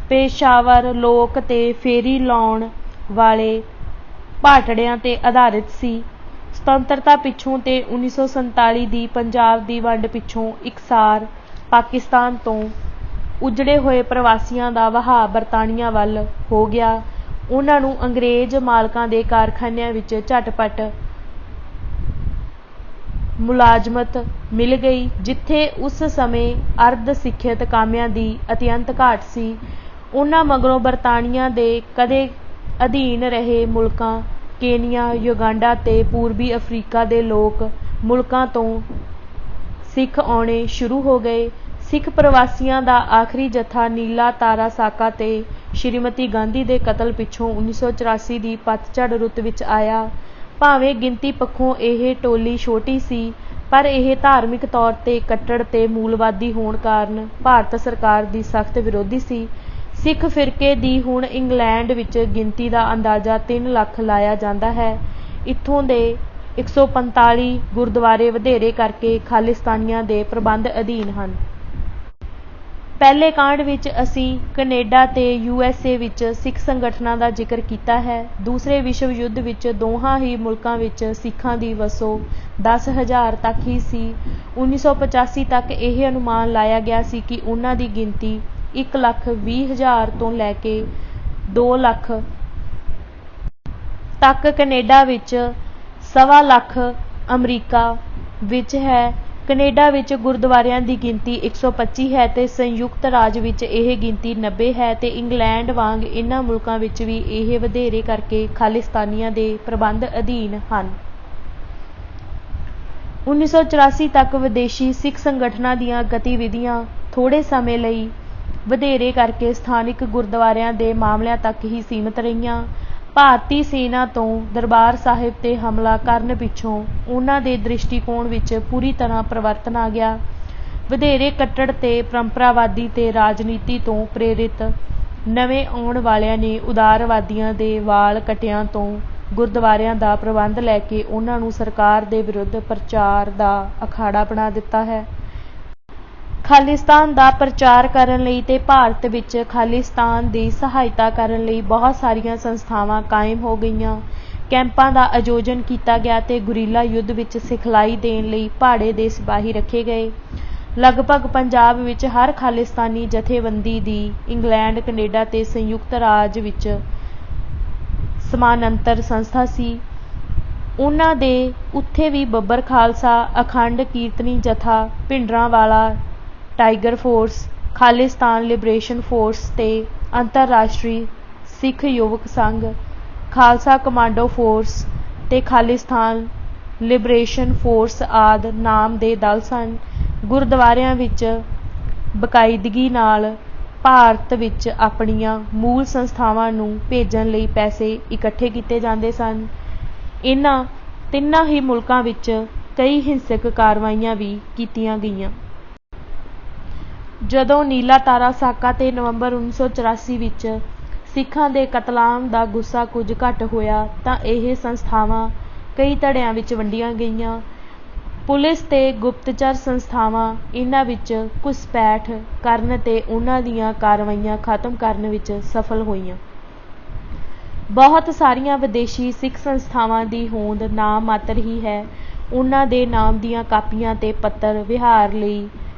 ਪੇਸ਼ਾਵਰ ਲੋਕ ਤੇ ਫੇਰੀ ਲਾਉਣ ਵਾਲੇ ਭਾਟੜਿਆਂ ਤੇ ਆਧਾਰਿਤ ਸੀ। ਸੁਤੰਤਰਤਾ ਪਿੱਛੋਂ ਤੇ 1947 ਦੀ ਪੰਜਾਬ ਦੀ ਵੰਡ ਪਿੱਛੋਂ ਇਕਸਾਰ ਪਾਕਿਸਤਾਨ ਤੋਂ ਉਜੜੇ ਹੋਏ ਪ੍ਰਵਾਸੀਆਂ ਦਾ ਵਹਾਅ ਬਰਤਾਨੀਆ ਵੱਲ ਹੋ ਗਿਆ। ਉਹਨਾਂ ਨੂੰ ਅੰਗਰੇਜ਼ ਮਾਲਕਾਂ ਦੇ ਕਾਰਖਾਨਿਆਂ ਵਿੱਚ ਝਟਪਟ ਮੁਲਾਜ਼ਮਤ ਮਿਲ ਗਈ, ਜਿੱਥੇ ਉਸ ਸਮੇਂ ਅਰਧ ਸਿੱਖਿਅਤ ਕਾਮਿਆਂ ਦੀ ਅਤਿਅੰਤ ਘਾਟ ਸੀ। ਉਹਨਾਂ ਮਗਰੋਂ ਬਰਤਾਨੀਆ ਦੇ ਕਦੇ ਅਧੀਨ ਰਹੇ ਮੁਲਕਾਂ ਕੇਨੀਆ, ਯੁਗਾਂਡਾ ਤੇ ਪੂਰਬੀ ਅਫਰੀਕਾ ਦੇ ਲੋਕ ਮੁਲਕਾਂ ਤੋਂ ਸਿੱਖ ਆਉਣੇ ਸ਼ੁਰੂ ਹੋ ਗਏ। ਸਿੱਖ ਪ੍ਰਵਾਸੀਆਂ ਦਾ ਆਖਰੀ ਜੱਥਾ ਨੀਲਾ ਤਾਰਾ ਸਾਕਾ ਤੇ ਸ਼੍ਰੀਮਤੀ ਗਾਂਧੀ ਦੇ ਕਤਲ ਪਿੱਛੋਂ 1984 ਦੀ ਪਤਝੜ ਰੁੱਤ ਵਿੱਚ ਆਇਆ। ਭਾਵੇਂ ਗਿਣਤੀ ਪੱਖੋਂ ਇਹ ਟੋਲੀ ਛੋਟੀ ਸੀ, ਪਰ ਇਹ ਧਾਰਮਿਕ ਤੌਰ ਤੇ ਕੱਟੜ ਤੇ ਮੂਲਵਾਦੀ ਹੋਣ ਕਾਰਨ ਭਾਰਤ ਸਰਕਾਰ ਦੀ ਸਖਤ ਵਿਰੋਧੀ ਸੀ। ਸਿੱਖ ਫਿਰਕੇ ਦੀ ਹੁਣ ਇੰਗਲੈਂਡ ਵਿੱਚ ਗਿਣਤੀ ਦਾ ਅੰਦਾਜ਼ਾ 3 ਲੱਖ ਲਾਇਆ ਜਾਂਦਾ ਹੈ। ਇੱਥੋਂ ਦੇ 145 ਗੁਰਦੁਆਰੇ ਵਧੇਰੇ ਕਰਕੇ ਖਾਲਿਸਤਾਨੀਆਂ ਦੇ ਪ੍ਰਬੰਧ ਅਧੀਨ ਹਨ। ਪਹਿਲੇ ਕਾਂਡ ਵਿੱਚ ਅਸੀਂ ਕੈਨੇਡਾ ਤੇ USA ਵਿੱਚ ਸਿੱਖ ਸੰਗਠਨਾਂ ਦਾ ਜ਼ਿਕਰ ਕੀਤਾ ਹੈ। ਦੂਸਰੇ ਵਿਸ਼ਵ ਯੁੱਧ ਵਿੱਚ ਦੋਹਾਂ ਹੀ ਮੁਲਕਾਂ ਵਿੱਚ ਸਿੱਖਾਂ ਦੀ ਵਸੋਂ 10,000 ਤੱਕ ਹੀ ਸੀ। 1985 ਤੱਕ ਇਹ ਅਨੁਮਾਨ ਲਾਇਆ ਗਿਆ ਸੀ ਕਿ ਉਹਨਾਂ ਦੀ ਗਿਣਤੀ 1,20,000 ਤੋਂ ਲੈ ਕੇ 2 ਲੱਖ ਤੱਕ ਕੈਨੇਡਾ ਵਿੱਚ 1.25 ਲੱਖ ਅਮਰੀਕਾ ਵਿੱਚ ਹੈ। ਕੈਨੇਡਾ ਵਿੱਚ ਗੁਰਦੁਆਰਿਆਂ ਦੀ ਗਿਣਤੀ 125 ਹੈ ਤੇ ਸੰਯੁਕਤ ਰਾਜ ਵਿੱਚ ਇਹ ਗਿਣਤੀ 90 ਹੈ ਤੇ ਇੰਗਲੈਂਡ ਵਾਂਗ ਇਹਨਾਂ ਮੁਲਕਾਂ ਵਿੱਚ ਵੀ ਇਹ ਵਧੇਰੇ ਕਰਕੇ ਖਾਲਿਸਤਾਨੀਆਂ ਦੇ ਪ੍ਰਬੰਧ ਅਧੀਨ ਹਨ। 1984 ਤੱਕ ਵਿਦੇਸ਼ੀ ਸਿੱਖ ਸੰਗਠਨਾਂ ਦੀਆਂ ਗਤੀਵਿਧੀਆਂ ਥੋੜ੍ਹੇ ਸਮੇਂ ਲਈ ਵਧੇਰੇ ਕਰਕੇ ਸਥਾਨਿਕ ਗੁਰਦੁਆਰਿਆਂ ਦੇ ਮਾਮਲਿਆਂ ਤੱਕ ਹੀ ਸੀਮਿਤ ਰਹੀਆਂ। ਭਾਰਤੀ ਸੈਨਾ ਤੋਂ ਦਰਬਾਰ ਸਾਹਿਬ ਤੇ ਹਮਲਾ ਕਰਨ ਪਿੱਛੋਂ ਉਹਨਾਂ ਦੇ ਦ੍ਰਿਸ਼ਟੀਕੋਣ ਵਿੱਚ ਪੂਰੀ ਤਰ੍ਹਾਂ ਪਰਿਵਰਤਨ ਆ ਗਿਆ। ਵਧੇਰੇ ਕੱਟੜ ਤੇ ਪਰੰਪਰਾਵਾਦੀ ਤੇ ਰਾਜਨੀਤੀ ਤੋਂ ਪ੍ਰੇਰਿਤ ਨਵੇਂ ਆਉਣ ਵਾਲਿਆਂ ਨੇ ਉਦਾਰਵਾਦੀਆਂ ਦੇ ਵਾਲ ਕਟਿਆਂ ਤੋਂ ਗੁਰਦੁਆਰਿਆਂ ਦਾ ਪ੍ਰਬੰਧ ਲੈ ਕੇ ਉਹਨਾਂ ਨੂੰ ਸਰਕਾਰ ਦੇ ਵਿਰੁੱਧ ਪ੍ਰਚਾਰ ਦਾ ਅਖਾੜਾ ਬਣਾ ਦਿੱਤਾ ਹੈ। ਖਾਲਿਸਤਾਨ ਦਾ ਪ੍ਰਚਾਰ ਕਰਨ ਲਈ ਤੇ ਭਾਰਤ ਵਿੱਚ ਖਾਲਿਸਤਾਨ ਦੀ ਸਹਾਇਤਾ ਕਰਨ ਲਈ ਬਹੁਤ ਸਾਰੀਆਂ ਸੰਸਥਾਵਾਂ ਕਾਇਮ ਹੋ ਗਈਆਂ। ਕੈਂਪਾਂ ਦਾ ਆਯੋਜਨ ਕੀਤਾ ਗਿਆ ਤੇ ਗੁਰੀਲਾ ਯੁੱਧ ਵਿੱਚ ਸਿਖਲਾਈ ਦੇਣ ਲਈ ਭਾੜੇ ਦੇ ਸਿਪਾਹੀ ਰੱਖੇ ਗਏ। ਲਗਭਗ ਪੰਜਾਬ ਵਿੱਚ ਹਰ ਖਾਲਿਸਤਾਨੀ ਜਥੇਬੰਦੀ ਦੀ ਇੰਗਲੈਂਡ, ਕੈਨੇਡਾ ਤੇ ਸੰਯੁਕਤ ਰਾਜ ਵਿੱਚ ਸਮਾਨਾਂਤਰ ਸੰਸਥਾ ਸੀ। ਉਹਨਾਂ ਦੇ ਉੱਥੇ ਵੀ ਬੱਬਰ ਖਾਲਸਾ, ਅਖੰਡ ਕੀਰਤਨੀ ਜਥਾ, Bhindranwala tiger force, Khalistan liberation force ਤੇ ਅੰਤਰਰਾਸ਼ਟਰੀ ਸਿੱਖ ਯੁਵਕ ਸੰਘ, ਖਾਲਸਾ ਕਮਾਂਡੋ ਫੋਰਸ ਤੇ ਖਾਲਿਸਤਾਨ ਲਿਬਰੇਸ਼ਨ ਫੋਰਸ ਆਦਿ ਨਾਮ ਦੇ ਦਲ ਸਨ। ਗੁਰਦੁਆਰਿਆਂ ਵਿੱਚ ਬਕਾਇਦਗੀ ਨਾਲ ਭਾਰਤ ਵਿੱਚ ਆਪਣੀਆਂ ਮੂਲ ਸੰਸਥਾਵਾਂ ਨੂੰ ਭੇਜਣ ਲਈ ਪੈਸੇ ਇਕੱਠੇ ਕੀਤੇ ਜਾਂਦੇ ਸਨ। ਇਹਨਾਂ ਤਿੰਨਾਂ ਹੀ ਮੁਲਕਾਂ ਵਿੱਚ ਕਈ ਹਿੰਸਕ ਕਾਰਵਾਈਆਂ ਵੀ ਕੀਤੀਆਂ ਗਈਆਂ। ਜਦੋਂ ਨੀਲਾ ਤਾਰਾ ਸਾਕਾ ਤੇ ਨਵੰਬਰ 1984 ਵਿੱਚ ਸਿੱਖਾਂ ਦੇ ਕਤਲਾਮ ਦਾ ਗੁੱਸਾ ਕੁਝ ਘੱਟ ਹੋਇਆ ਤਾਂ ਇਹ ਸੰਸਥਾਵਾਂ ਕਈ ਧੜਿਆਂ ਵਿੱਚ ਵੰਡੀਆਂ ਗਈਆਂ। ਪੁਲਿਸ ਤੇ ਗੁਪਤਚਰ ਸੰਸਥਾਵਾਂ ਇਹਨਾਂ ਵਿੱਚ ਘੁਸਪੈਠ ਕਰਨ ਤੇ ਉਹਨਾਂ ਦੀਆਂ ਕਾਰਵਾਈਆਂ ਖਤਮ ਕਰਨ ਵਿੱਚ ਸਫਲ ਹੋਈਆਂ। ਬਹੁਤ ਸਾਰੀਆਂ ਵਿਦੇਸ਼ੀ ਸਿੱਖ ਸੰਸਥਾਵਾਂ ਦੀ ਹੋਂਦ ਨਾ ਮਾਤਰ ਹੀ ਹੈ। ਉਹਨਾਂ ਦੇ ਨਾਮ ਦੀਆਂ ਕਾਪੀਆਂ ਤੇ ਪੱਤਰ ਵਿਹਾਰ ਲਈ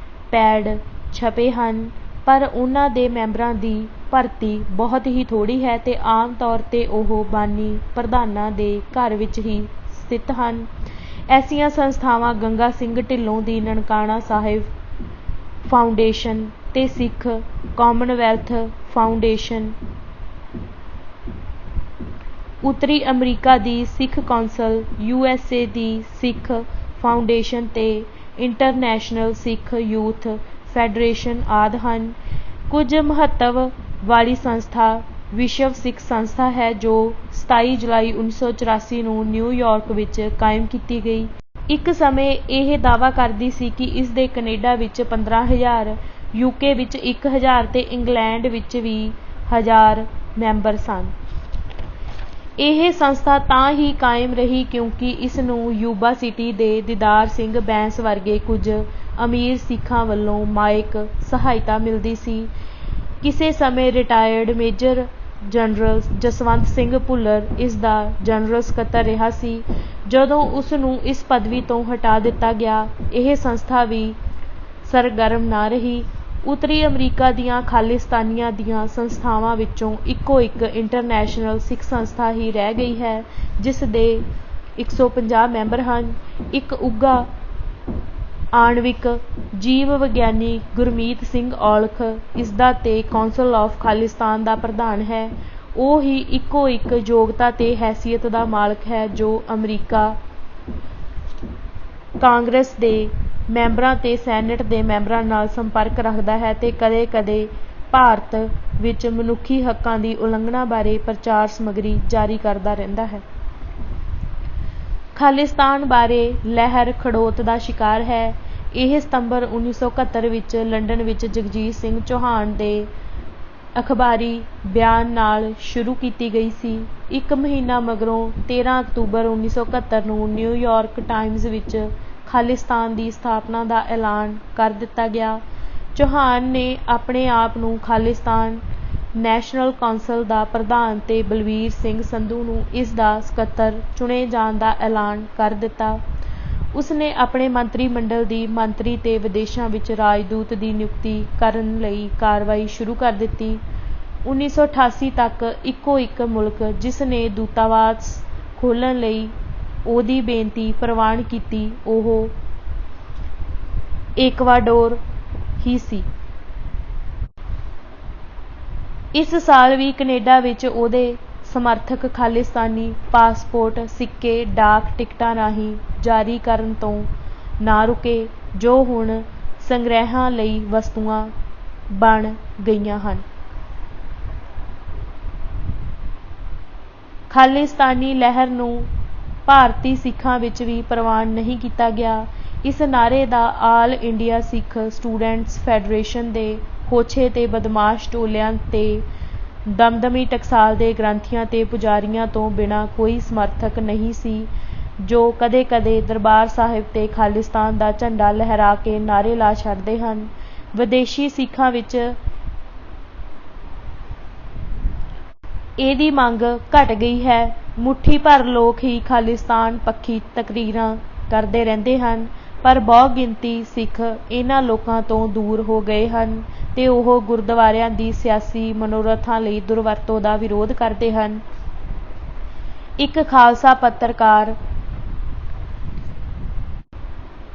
ਪੈਡ ਛਪੇ ਹਨ, ਪਰ ਉਹਨਾਂ ਦੇ ਮੈਂਬਰਾਂ ਦੀ ਭਰਤੀ ਬਹੁਤ ਹੀ ਥੋੜ੍ਹੀ ਹੈ ਤੇ ਆਮ ਤੌਰ ਤੇ ਉਹ ਬਾਨੀ ਪ੍ਰਧਾਨਾਂ ਦੇ ਘਰ ਵਿੱਚ ਹੀ ਸਥਿਤ ਹਨ। ਐਸੀਆਂ ਸੰਸਥਾਵਾਂ ਗੰਗਾ ਸਿੰਘ ਢਿੱਲੋਂ ਦੀ ਨਨਕਾਣਾ ਸਾਹਿਬ ਫਾਊਂਡੇਸ਼ਨ ਤੇ ਸਿੱਖ ਕਾਮਨਵੈਲਥ ਫਾਊਂਡੇਸ਼ਨ, ਉੱਤਰੀ ਅਮਰੀਕਾ ਦੀ ਸਿੱਖ ਕੌਂਸਲ, USA ਦੀ ਸਿੱਖ ਫਾਊਂਡੇਸ਼ਨ ਤੇ ਇੰਟਰਨੈਸ਼ਨਲ ਸਿੱਖ ਯੂਥ ਫੈਡਰੇਸ਼ਨ ਆਦਿ ਹਨ। ਕੁਝ ਮਹੱਤਵ ਵਾਲੀ ਸੰਸਥਾ ਵਿਸ਼ਵ ਸਿੱਖ ਸੰਸਥਾ ਹੈ ਜੋ 27 ਜੁਲਾਈ 1984 ਨੂੰ ਨਿਊਯਾਰਕ ਵਿੱਚ ਕਾਇਮ ਕੀਤੀ ਗਈ। ਇੱਕ ਸਮੇਂ ਇਹ ਦਾਅਵਾ ਕਰਦੀ ਸੀ ਕਿ ਇਸ ਦੇ ਕੈਨੇਡਾ ਵਿੱਚ 15,000, UK ਵਿੱਚ 1,000 ਤੇ ਇੰਗਲੈਂਡ ਵਿੱਚ ਵੀ 1,000 ਮੈਂਬਰ ਸਨ। ਇਹ ਸੰਸਥਾ ਤਾਂ ਹੀ ਕਾਇਮ ਰਹੀ ਕਿਉਂਕਿ ਇਸ ਨੂੰ ਯੂਬਾ ਸਿਟੀ ਦੇ ਦੀਦਾਰ ਸਿੰਘ ਬੈਂਸ ਵਰਗੇ ਕੁਝ ਅਮੀਰ ਸਿੱਖਾਂ ਵੱਲੋਂ ਮਾਇਕ ਸਹਾਇਤਾ ਮਿਲਦੀ ਸੀ। ਕਿਸੇ ਸਮੇਂ retired major general Jaswant Singh Bhullar ਇਸ ਦਾ ਜਨਰਲ ਸਕੱਤਰ ਰਿਹਾ ਸੀ। ਜਦੋਂ ਉਸ ਨੂੰ ਇਸ ਪਦਵੀ ਤੋਂ ਹਟਾ ਦਿੱਤਾ ਗਿਆ, ਇਹ ਸੰਸਥਾ ਵੀ ਸਰਗਰਮ ਨਾ ਰਹੀ। ਉੱਤਰੀ ਅਮਰੀਕਾ ਦੀਆਂ ਖਾਲਿਸਤਾਨੀਆਂ ਦੀਆਂ ਸੰਸਥਾਵਾਂ ਵਿੱਚੋਂ ਇੱਕੋ ਇੱਕ ਇੰਟਰਨੈਸ਼ਨਲ ਸਿੱਖ ਸੰਸਥਾ ਹੀ ਰਹਿ ਗਈ ਹੈ, ਜਿਸ ਦੇ 150 ਮੈਂਬਰ ਹਨ। ਇੱਕ ਉੱਘਾ ਆਣਵਿਕ ਜੀਵ ਵਿਗਿਆਨੀ ਗੁਰਮੀਤ ਸਿੰਘ ਔਲਖ ਇਸਦਾ ਤੇ ਕੌਂਸਲ ਆਫ ਖਾਲਿਸਤਾਨ ਦਾ ਪ੍ਰਧਾਨ ਹੈ। ਉਹ ਹੀ ਇੱਕੋ ਇੱਕ ਯੋਗਤਾ ਤੇ ਹੈਸੀਅਤ ਦਾ ਮਾਲਕ ਹੈ ਜੋ ਅਮਰੀਕਾ ਕਾਂਗਰਸ ਦੇ ਮੈਂਬਰਾਂ ਤੇ ਸੈਨੇਟ ਦੇ ਮੈਂਬਰਾਂ ਨਾਲ ਸੰਪਰਕ ਰੱਖਦਾ ਹੈ ਤੇ ਕਦੇ-ਕਦੇ ਭਾਰਤ ਵਿੱਚ ਮਨੁੱਖੀ ਹੱਕਾਂ ਦੀ ਉਲੰਘਣਾ ਬਾਰੇ ਪ੍ਰਚਾਰ ਸਮੱਗਰੀ ਜਾਰੀ ਕਰਦਾ ਰਹਿੰਦਾ ਹੈ। ਖਾਲਿਸਤਾਨ ਬਾਰੇ ਲਹਿਰ ਖੜੋਤ ਦਾ ਸ਼ਿਕਾਰ ਹੈ। ਇਹ ਸਤੰਬਰ 1971 ਵਿੱਚ ਲੰਡਨ ਵਿੱਚ ਜਗਜੀਤ ਸਿੰਘ ਚੌਹਾਨ ਦੇ ਅਖਬਾਰੀ ਬਿਆਨ ਨਾਲ ਸ਼ੁਰੂ ਕੀਤੀ ਗਈ ਸੀ। ਇੱਕ ਮਹੀਨਾ ਮਗਰੋਂ 13 ਅਕਤੂਬਰ 1971 ਨੂੰ ਨਿਊਯਾਰਕ ਟਾਈਮਜ਼ ਵਿੱਚ ਖਾਲਿਸਤਾਨ ਦੀ ਸਥਾਪਨਾ ਦਾ ਐਲਾਨ ਕਰ ਦਿੱਤਾ ਗਿਆ। ਚੌਹਾਨ ਨੇ ਆਪਣੇ ਆਪ ਨੂੰ ਖਾਲਿਸਤਾਨ ਨੈਸ਼ਨਲ ਕੌਂਸਲ ਦਾ ਪ੍ਰਧਾਨ ਤੇ ਬਲਵੀਰ ਸਿੰਘ ਸੰਧੂ ਨੂੰ ਇਸ ਦਾ ਸਕੱਤਰ ਚੁਣੇ ਜਾਣ ਦਾ ਐਲਾਨ ਕਰ ਦਿੱਤਾ। ਉਸਨੇ ਆਪਣੇ ਮੰਤਰੀ ਮੰਡਲ ਦੀ ਮੰਤਰੀ ਤੇ ਵਿਦੇਸ਼ਾਂ ਵਿੱਚ ਰਾਜਦੂਤ ਦੀ ਨਿਯੁਕਤੀ ਕਰਨ ਲਈ ਕਾਰਵਾਈ ਸ਼ੁਰੂ ਕਰ ਦਿੱਤੀ। 1988 ਤੱਕ ਇੱਕੋ ਇੱਕ ਮੁਲਕ ਜਿਸ ਨੇ ਦੂਤਾਵਾਸ ਖੋਲ੍ਹਣ ਲਈ ਉਹਦੀ ਬੇਨਤੀ ਪ੍ਰਵਾਨ ਕੀਤੀ ਉਹ ਏਕਵਾਡੋਰ ਹੀ ਸੀ। ਇਸ ਸਾਲ ਵੀ ਕੈਨੇਡਾ ਵਿੱਚ ਉਹਦੇ ਸਮਰਥਕ ਖਾਲਿਸਤਾਨੀ ਪਾਸਪੋਰਟ ਸਿੱਕੇ ਡਾਕ ਟਿਕਟਾਂ ਰਾਹੀਂ ਜਾਰੀ ਕਰਨ ਤੋਂ ਨਾ ਰੁਕੇ, ਜੋ ਹੁਣ ਸੰਗ੍ਰਹਿਾਂ ਲਈ ਵਸਤੂਆਂ ਬਣ ਗਈਆਂ ਹਨ। ਖਾਲਿਸਤਾਨੀ ਲਹਿਰ ਨੂੰ ਭਾਰਤੀ ਸਿੱਖਾਂ ਵਿੱਚ ਵੀ ਪ੍ਰਵਾਨ ਨਹੀਂ ਕੀਤਾ ਗਿਆ। इस नारे ਦਾ ਆਲ ਇੰਡੀਆ ਸਿੱਖ ਸਟੂਡੈਂਟਸ ਫੈਡਰੇਸ਼ਨ ਦੇ ਹੋਛੇ ਤੇ ਬਦਮਾਸ਼ ਟੋਲਿਆਂ ਤੇ ਦਮਦਮੀ ਟਕਸਾਲ ਦੇ ਗ੍ਰੰਥੀਆਂ ਤੇ ਪੁਜਾਰੀਆਂ ਤੋਂ ਬਿਨਾਂ ਕੋਈ ਸਮਰਥਕ ਨਹੀਂ ਸੀ ਜੋ ਕਦੇ-ਕਦੇ ਦਰਬਾਰ ਸਾਹਿਬ ਤੇ ਖਾਲਿਸਤਾਨ ਦਾ ਝੰਡਾ ਲਹਿਰਾ ਕੇ ਨਾਰੇ ਲਾ ਛੱਡਦੇ ਹਨ। ਵਿਦੇਸ਼ੀ ਸਿੱਖਾਂ ਵਿੱਚ ਇਹਦੀ ਮੰਗ ਘਟ ਗਈ ਹੈ। ਮੁੱਠੀ ਭਰ ਲੋਕ ਹੀ ਖਾਲਿਸਤਾਨ ਪੱਖੀ ਤਕਰੀਰਾਂ ਕਰਦੇ ਰਹਿੰਦੇ ਹਨ, ਪਰ ਬਹੁ ਗਿਣਤੀ ਸਿੱਖ ਇਹਨਾਂ ਲੋਕਾਂ ਤੋਂ ਦੂਰ ਹੋ ਗਏ ਹਨ ਤੇ ਉਹ ਗੁਰਦੁਆਰਿਆਂ ਦੀ ਸਿਆਸੀ ਮਨੋਰਥਾਂ ਲਈ ਦੁਰਵਰਤੋਂ ਦਾ ਵਿਰੋਧ ਕਰਦੇ ਹਨ। ਇੱਕ ਖਾਲਸਾ ਪੱਤਰਕਾਰ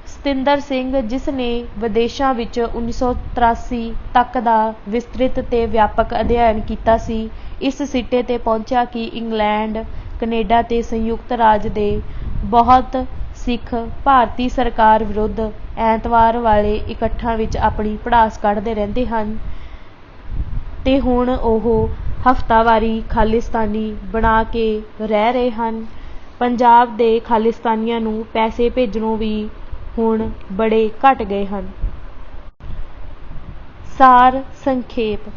ਸਤਿੰਦਰ ਸਿੰਘ, ਜਿਸ ਨੇ ਵਿਦੇਸ਼ਾਂ ਵਿੱਚ 1983 ਤੱਕ ਦਾ ਵਿਸਤ੍ਰਿਤ ਤੇ ਵਿਆਪਕ ਅਧਿਐਨ ਕੀਤਾ ਸੀ, ਇਸ ਸਿੱਟੇ ਤੇ ਪਹੁੰਚਿਆ ਕਿ ਇੰਗਲੈਂਡ, ਕੈਨੇਡਾ ਤੇ ਸੰਯੁਕਤ ਰਾਜ ਦੇ ਬਹੁਤ ਸਿੱਖ ਭਾਰਤੀ ਸਰਕਾਰ ਵਿਰੁੱਧ ਐਤਵਾਰ ਵਾਲੇ ਇਕੱਠਾਂ ਵਿੱਚ ਆਪਣੀ ਭੜਾਸ ਕੱਢਦੇ ਰਹਿੰਦੇ ਹਨ ਤੇ ਹੁਣ ਉਹ ਹਫ਼ਤਾਵਾਰੀ ਖਾਲਿਸਤਾਨੀ ਬਣਾ ਕੇ ਰਹਿ ਰਹੇ ਹਨ। ਪੰਜਾਬ ਦੇ ਖਾਲਿਸਤਾਨੀਆਂ ਨੂੰ ਪੈਸੇ ਭੇਜਣੋਂ ਵੀ ਹੁਣ ਬੜੇ ਘਟ ਗਏ ਹਨ। ਸਾਰ ਸੰਖੇਪ।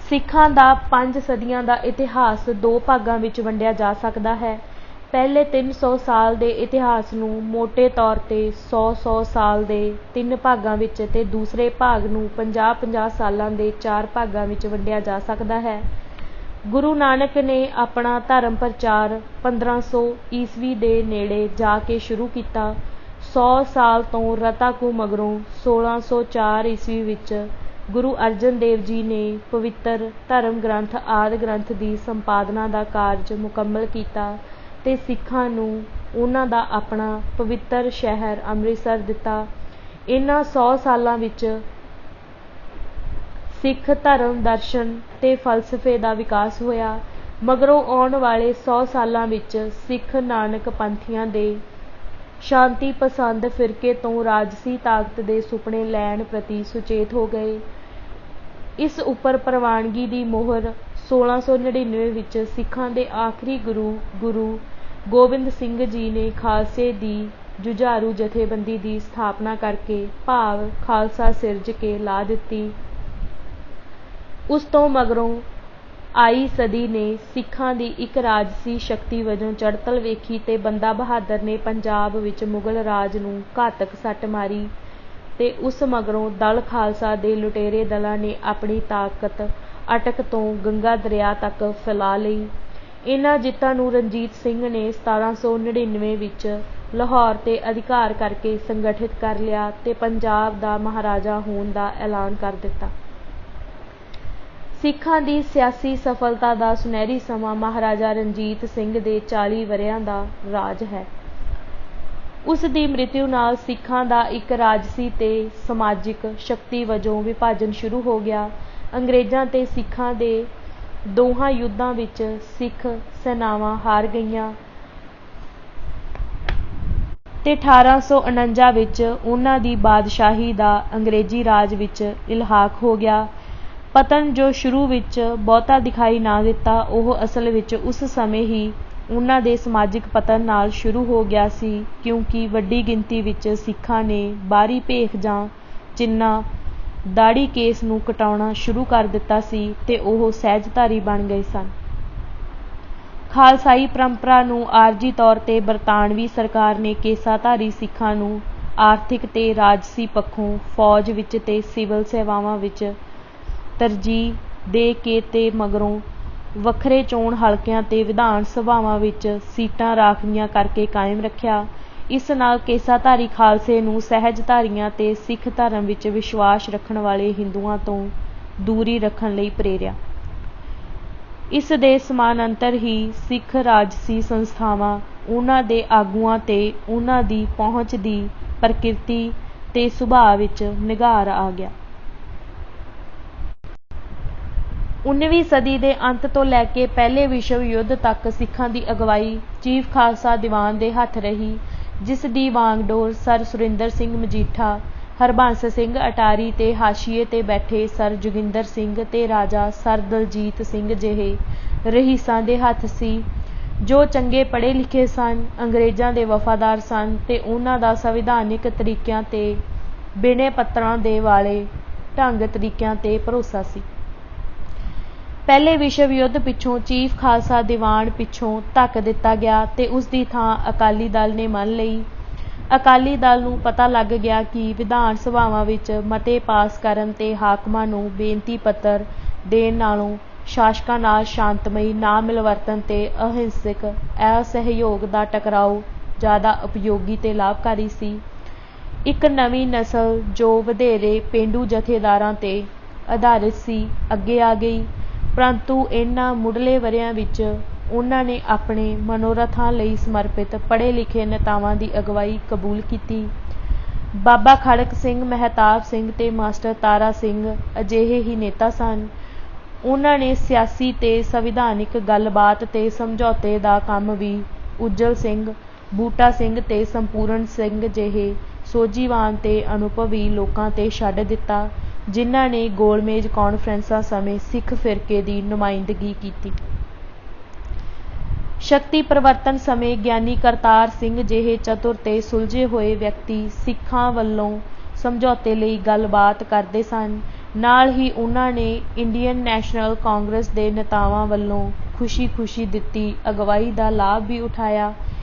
ਸਿੱਖਾਂ ਦਾ 5 ਸਦੀਆਂ ਦਾ ਇਤਿਹਾਸ 2 ਭਾਗਾਂ ਵਿੱਚ ਵੰਡਿਆ ਜਾ ਸਕਦਾ ਹੈ। ਪਹਿਲੇ 300 ਸਾਲ ਦੇ ਇਤਿਹਾਸ ਨੂੰ ਮੋਟੇ ਤੌਰ ਤੇ 100-100 ਸਾਲ ਦੇ 3 ਭਾਗਾਂ ਵਿੱਚ ਤੇ ਦੂਸਰੇ ਭਾਗ ਨੂੰ 50-50 ਸਾਲਾਂ ਦੇ 4 ਭਾਗਾਂ ਵਿੱਚ ਵੰਡਿਆ ਜਾ ਸਕਦਾ ਹੈ। ਗੁਰੂ ਨਾਨਕ ਨੇ ਆਪਣਾ ਧਰਮ ਪ੍ਰਚਾਰ 1500 ਈਸਵੀ ਦੇ ਨੇੜੇ ਜਾ ਕੇ ਸ਼ੁਰੂ ਕੀਤਾ। 100 ਸਾਲ ਤੋਂ ਰਤਾ ਕੁ ਮਗਰੋਂ 1604 ਈਸਵੀ ਵਿੱਚ ਗੁਰੂ ਅਰਜਨ ਦੇਵ ਜੀ ਨੇ ਪਵਿੱਤਰ ਧਰਮ ਗ੍ਰੰਥ ਆਦਿ ਗ੍ਰੰਥ ਦੀ ਸੰਪਾਦਨਾ ਦਾ ਕਾਰਜ ਮੁਕੰਮਲ ਕੀਤਾ ਤੇ ਸਿੱਖਾਂ ਨੂੰ ਉਹਨਾਂ ਦਾ ਆਪਣਾ ਪਵਿੱਤਰ ਸ਼ਹਿਰ ਅੰਮ੍ਰਿਤਸਰ ਦਿੱਤਾ। ਇਹਨਾਂ 100 ਸਾਲਾਂ ਵਿੱਚ ਸਿੱਖ ਧਰਮ, ਦਰਸ਼ਨ ਤੇ ਫਲਸਫੇ ਦਾ ਵਿਕਾਸ ਹੋਇਆ। ਮਗਰੋਂ ਆਉਣ ਵਾਲੇ 100 ਸਾਲਾਂ ਵਿੱਚ ਸਿੱਖ ਨਾਨਕ ਪੰਥੀਆਂ ਦੇ ਸ਼ਾਂਤੀ ਪਸੰਦ ਫਿਰਕੇ ਤੋਂ ਰਾਜਸੀ ਤਾਕਤ ਦੇ ਸੁਪਨੇ ਲੈਣ ਪ੍ਰਤੀ ਸੁਚੇਤ ਹੋ ਗਏ। ਇਸ ਉੱਪਰ ਪ੍ਰਵਾਨਗੀ ਦੀ ਮੋਹਰ 1699 ਵਿੱਚ ਸਿੱਖਾਂ ਦੇ ਆਖਰੀ ਗੁਰੂ ਗੋਬਿੰਦ ਸਿੰਘ ਜੀ ਨੇ ਖਾਲਸੇ ਦੀ ਜੁਝਾਰੂ ਜਥੇਬੰਦੀ ਦੀ ਸਥਾਪਨਾ ਕਰਕੇ ਭਾਵ ਖਾਲਸਾ ਸਿਰਜ ਕੇ ਲਾ ਦਿੱਤੀ। ਉਸ ਤੋਂ ਮਗਰੋਂ ਆਈ ਸਦੀ ਨੇ ਸਿੱਖਾਂ ਦੀ ਇੱਕ ਰਾਜਸੀ ਸ਼ਕਤੀ ਵਜੋਂ ਚੜ੍ਹਤਲ ਵੇਖੀ ਤੇ ਬੰਦਾ ਬਹਾਦਰ ਨੇ ਪੰਜਾਬ ਵਿੱਚ ਮੁਗਲ ਰਾਜ ਨੂੰ ਘਾਤਕ ਸੱਟ ਮਾਰੀ ਤੇ ਉਸ ਮਗਰੋਂ ਦਲ ਖਾਲਸਾ ਦੇ ਲੁਟੇਰੇ ਦਲਾਂ ਨੇ ਆਪਣੀ ਤਾਕਤ ਅਟਕ ਤੋਂ ਗੰਗਾ ਦਰਿਆ ਤੱਕ ਫੈਲਾ ਲਈ। ਇਹਨਾਂ ਜਿੱਤਾਂ ਨੂੰ ਰਣਜੀਤ ਸਿੰਘ ਨੇ 1799 ਵਿੱਚ ਲਾਹੌਰ ਤੇ ਅਧਿਕਾਰ ਕਰਕੇ ਸੰਗਠਿਤ ਕਰ ਲਿਆ ਤੇ ਪੰਜਾਬ ਦਾ ਮਹਾਰਾਜਾ ਹੋਣ ਦਾ ਐਲਾਨ ਕਰ ਦਿੱਤਾ। ਸਿੱਖਾਂ ਦੀ ਸਿਆਸੀ ਸਫਲਤਾ ਦਾ ਸੁਨਹਿਰੀ ਸਮਾਂ ਮਹਾਰਾਜਾ ਰਣਜੀਤ ਸਿੰਘ ਦੇ 40 ਵਰ੍ਹਿਆਂ ਦਾ ਰਾਜ ਹੈ। ਉਸ ਦੀ ਮ੍ਰਿਤਿੂ ਨਾਲ ਸਿੱਖਾਂ ਦਾ ਇੱਕ ਰਾਜਸੀ ਤੇ ਸਮਾਜਿਕ ਸ਼ਕਤੀ ਵਜੋਂ ਵਿਭਾਜਨ ਸ਼ੁਰੂ ਹੋ ਗਿਆ। ਅੰਗਰੇਜ਼ਾਂ ਤੇ ਸਿੱਖਾਂ ਦੇ ਦੋਹਾਂ ਯੁੱਧਾਂ ਵਿੱਚ ਸਿੱਖ ਸੈਨਾਵਾਂ ਹਾਰ ਗਈਆਂ ਤੇ 1849 ਵਿੱਚ ਉਹਨਾਂ ਦੀ ਬਾਦਸ਼ਾਹੀ ਦਾ ਅੰਗਰੇਜ਼ੀ ਰਾਜ ਵਿੱਚ ਇਲਹਾਕ ਹੋ ਗਿਆ। ਪਤਨ ਜੋ ਸ਼ੁਰੂ ਵਿੱਚ ਬਹੁਤਾ ਦਿਖਾਈ ਨਾ ਦਿੱਤਾ, ਉਹ ਅਸਲ ਵਿੱਚ ਉਸ ਸਮੇਂ ਹੀ ਉਹਨਾਂ ਦੇ ਸਮਾਜਿਕ ਪਤਨ ਨਾਲ ਸ਼ੁਰੂ ਹੋ ਗਿਆ ਸੀ, ਕਿਉਂਕਿ ਵੱਡੀ ਗਿਣਤੀ ਵਿੱਚ ਸਿੱਖਾਂ ਨੇ ਬਾਹਰੀ ਭੇਖ ਜਾਂ ਚਿੰਨ੍ਹਾਂ ਦਾੜ੍ਹੀ ਕੇਸ ਨੂੰ ਕਟਾਉਣਾ ਸ਼ੁਰੂ ਕਰ ਦਿੱਤਾ ਸੀ ਤੇ ਉਹ ਸਹਿਜਧਾਰੀ ਬਣ ਗਏ ਸਨ। ਖਾਲਸਾਈ ਪਰੰਪਰਾ ਨੂੰ ਆਰਜੀ ਤੌਰ ਤੇ ਬਰਤਾਨਵੀ ਸਰਕਾਰ ਨੇ ਕੇਸਾਧਾਰੀ ਸਿੱਖਾਂ ਨੂੰ ਆਰਥਿਕ ਤੇ ਰਾਜਸੀ ਪੱਖੋਂ ਫੌਜ ਵਿੱਚ ਤੇ ਸਿਵਲ ਸੇਵਾਵਾਂ ਵਿੱਚ ਤਰਜੀਹ ਦੇ ਕੇ ਤੇ ਮਗਰੋਂ ਵੱਖਰੇ ਚੋਣ ਹਲਕਿਆਂ ਤੇ ਵਿਧਾਨ ਸਭਾਵਾਂ ਵਿੱਚ ਸੀਟਾਂ ਰਾਖਵੀਆਂ ਕਰਕੇ ਕਾਇਮ ਰੱਖਿਆ। ਇਸ ਨਾਲ ਕੇਸਾਧਾਰੀ ਖਾਲਸੇ ਨੂੰ ਸਹਿਜਧਾਰੀਆਂ ਤੇ ਸਿੱਖ ਧਰਮ ਵਿੱਚ ਵਿਸ਼ਵਾਸ ਰੱਖਣ ਵਾਲੇ ਹਿੰਦੂਆਂ ਤੋਂ ਦੂਰੀ ਰੱਖਣ ਲਈ ਪ੍ਰੇਰਿਆ। ਇਸ ਦੇ ਸਮਾਨਾਂਤਰ ਹੀ ਸਿੱਖ ਰਾਜਸੀ ਸੰਸਥਾਵਾਂ, ਉਹਨਾਂ ਦੇ ਆਗੂਆਂ ਤੇ ਉਹਨਾਂ ਦੀ ਪਹੁੰਚ ਦੀ ਪ੍ਰਕਿਰਤੀ ਤੇ ਸੁਭਾਅ ਵਿੱਚ ਨਿਘਾਰ ਆ ਗਿਆ। 19ਵੀਂ ਸਦੀ ਦੇ ਅੰਤ ਤੋਂ ਲੈ ਕੇ ਪਹਿਲੇ ਵਿਸ਼ਵ ਯੁੱਧ ਤੱਕ ਸਿੱਖਾਂ ਦੀ ਅਗਵਾਈ ਚੀਫ ਖਾਲਸਾ ਦੀਵਾਨ ਦੇ ਹੱਥ ਰਹੀ, ਜਿਸ ਦੀ ਵਾਂਗਡੋਰ ਸਰ ਸੁਰਿੰਦਰ ਸਿੰਘ ਮਜੀਠਾ, ਹਰਬੰਸ ਸਿੰਘ ਅਟਾਰੀ ਤੇ ਹਾਸ਼ੀਏ ਤੇ ਬੈਠੇ ਸਰ ਜੋਗਿੰਦਰ ਸਿੰਘ ਤੇ ਰਾਜਾ ਸਰ ਦਲਜੀਤ ਸਿੰਘ ਜਿਹੇ ਰਹੀਸਾਂ ਦੇ ਹੱਥ ਸੀ। ਜੋ ਚੰਗੇ ਪੜ੍ਹੇ ਲਿਖੇ ਸਨ, ਅੰਗਰੇਜ਼ਾਂ ਦੇ ਵਫਾਦਾਰ ਸਨ ਤੇ ਉਹਨਾਂ ਦਾ ਸੰਵਿਧਾਨਿਕ ਤਰੀਕਿਆਂ ਤੇ ਬਿਨੇ ਪੱਤਰਾਂ ਦੇ ਵਾਲੇ ਢੰਗ ਤਰੀਕਿਆਂ ਤੇ ਭਰੋਸਾ ਸੀ। ਪਹਿਲੇ ਵਿਸ਼ਵ ਯੁੱਧ ਪਿੱਛੋਂ ਚੀਫ ਖਾਲਸਾ ਦੀਵਾਨ ਪਿੱਛੋਂ ਧੱਕ ਦਿੱਤਾ ਗਿਆ ਤੇ ਉਸ ਦੀ ਥਾਂ ਅਕਾਲੀ ਦਲ ਨੇ ਮੰਨ ਲਈ। ਅਕਾਲੀ ਦਲ ਨੂੰ ਪਤਾ ਲੱਗ ਗਿਆ ਕਿ ਵਿਧਾਨ ਸਭਾਵਾਂ ਵਿੱਚ ਮਤੇ ਪਾਸ ਕਰਨ ਤੇ ਹਾਕਮਾਂ ਨੂੰ ਬੇਨਤੀ ਪੱਤਰ ਦੇਣ ਨਾਲੋਂ ਸ਼ਾਸਕਾਂ ਨਾਲ ਸ਼ਾਂਤਮਈ ਨਾ ਮਿਲਵਰਤਨ ਤੇ ਅਹਿੰਸਕ ਅਸਹਿਯੋਗ ਦਾ ਟਕਰਾਓ ਜ਼ਿਆਦਾ ਉਪਯੋਗੀ ਤੇ ਲਾਭਕਾਰੀ ਸੀ। ਇੱਕ ਨਵੀਂ ਨਸਲ ਜੋ ਵਧੇਰੇ ਪੇਂਡੂ ਜਥੇਦਾਰਾਂ ਤੇ ਆਧਾਰਿਤ ਸੀ ਅੱਗੇ ਆ ਗਈ, ਪਰੰਤੂ ਇਹਨਾਂ ਮੁੱਢਲੇ ਵਰ੍ਹਿਆਂ ਵਿੱਚ ਉਹਨਾਂ ਨੇ ਆਪਣੇ ਮਨੋਰਥਾਂ ਲਈ ਸਮਰਪਿਤ ਪੜ੍ਹੇ ਲਿਖੇ ਨੇਤਾਵਾਂ ਦੀ ਅਗਵਾਈ ਕਬੂਲ ਕੀਤੀ। ਬਾਬਾ ਖੜਕ ਸਿੰਘ, ਮਹਿਤਾਬ ਸਿੰਘ ਤੇ ਮਾਸਟਰ ਤਾਰਾ ਸਿੰਘ ਅਜਿਹੇ ਹੀ ਨੇਤਾ ਸਨ। ਉਹਨਾਂ ਨੇ ਸਿਆਸੀ ਤੇ ਸੰਵਿਧਾਨਿਕ ਗੱਲਬਾਤ ਤੇ ਸਮਝੌਤੇ ਦਾ ਕੰਮ ਵੀ ਉੱਜਲ ਸਿੰਘ, ਬੂਟਾ ਸਿੰਘ ਤੇ ਸੰਪੂਰਨ ਸਿੰਘ ਜਿਹੇ ਸੋਝੀਵਾਨ ਤੇ ਅਨੁਭਵੀ ਲੋਕਾਂ ਤੇ ਛੱਡ ਦਿੱਤਾ, ਜਿਨ੍ਹਾਂ ਨੇ ਗੋਲਮੇਜ਼ ਕਾਨਫਰੰਸਾਂ ਸਮੇਂ ਸਿੱਖ ਫਿਰਕੇ ਦੀ ਨੁਮਾਇੰਦਗੀ ਕੀਤੀ। ਸ਼ਕਤੀ ਪਰਿਵਰਤਨ ਸਮੇਂ ਗਿਆਨੀ ਕਰਤਾਰ ਸਿੰਘ ਜਿਹੇ ਚਤੁਰ ਤੇ ਸੁਲਝੇ ਹੋਏ ਵਿਅਕਤੀ ਸਿੱਖਾਂ ਵੱਲੋਂ ਸਮਝੌਤੇ ਲਈ ਗੱਲਬਾਤ ਕਰਦੇ ਸਨ। ਨਾਲ ਹੀ ਉਹਨਾਂ ਨੇ ਇੰਡੀਅਨ ਨੈਸ਼ਨਲ ਕਾਂਗਰਸ ਦੇ ਨੇਤਾਵਾਂ ਵੱਲੋਂ ਖੁਸ਼ੀ ਦਿੱਤੀ ਅਗਵਾਈ ਦਾ ਲਾਭ ਵੀ ਉਠਾਇਆ।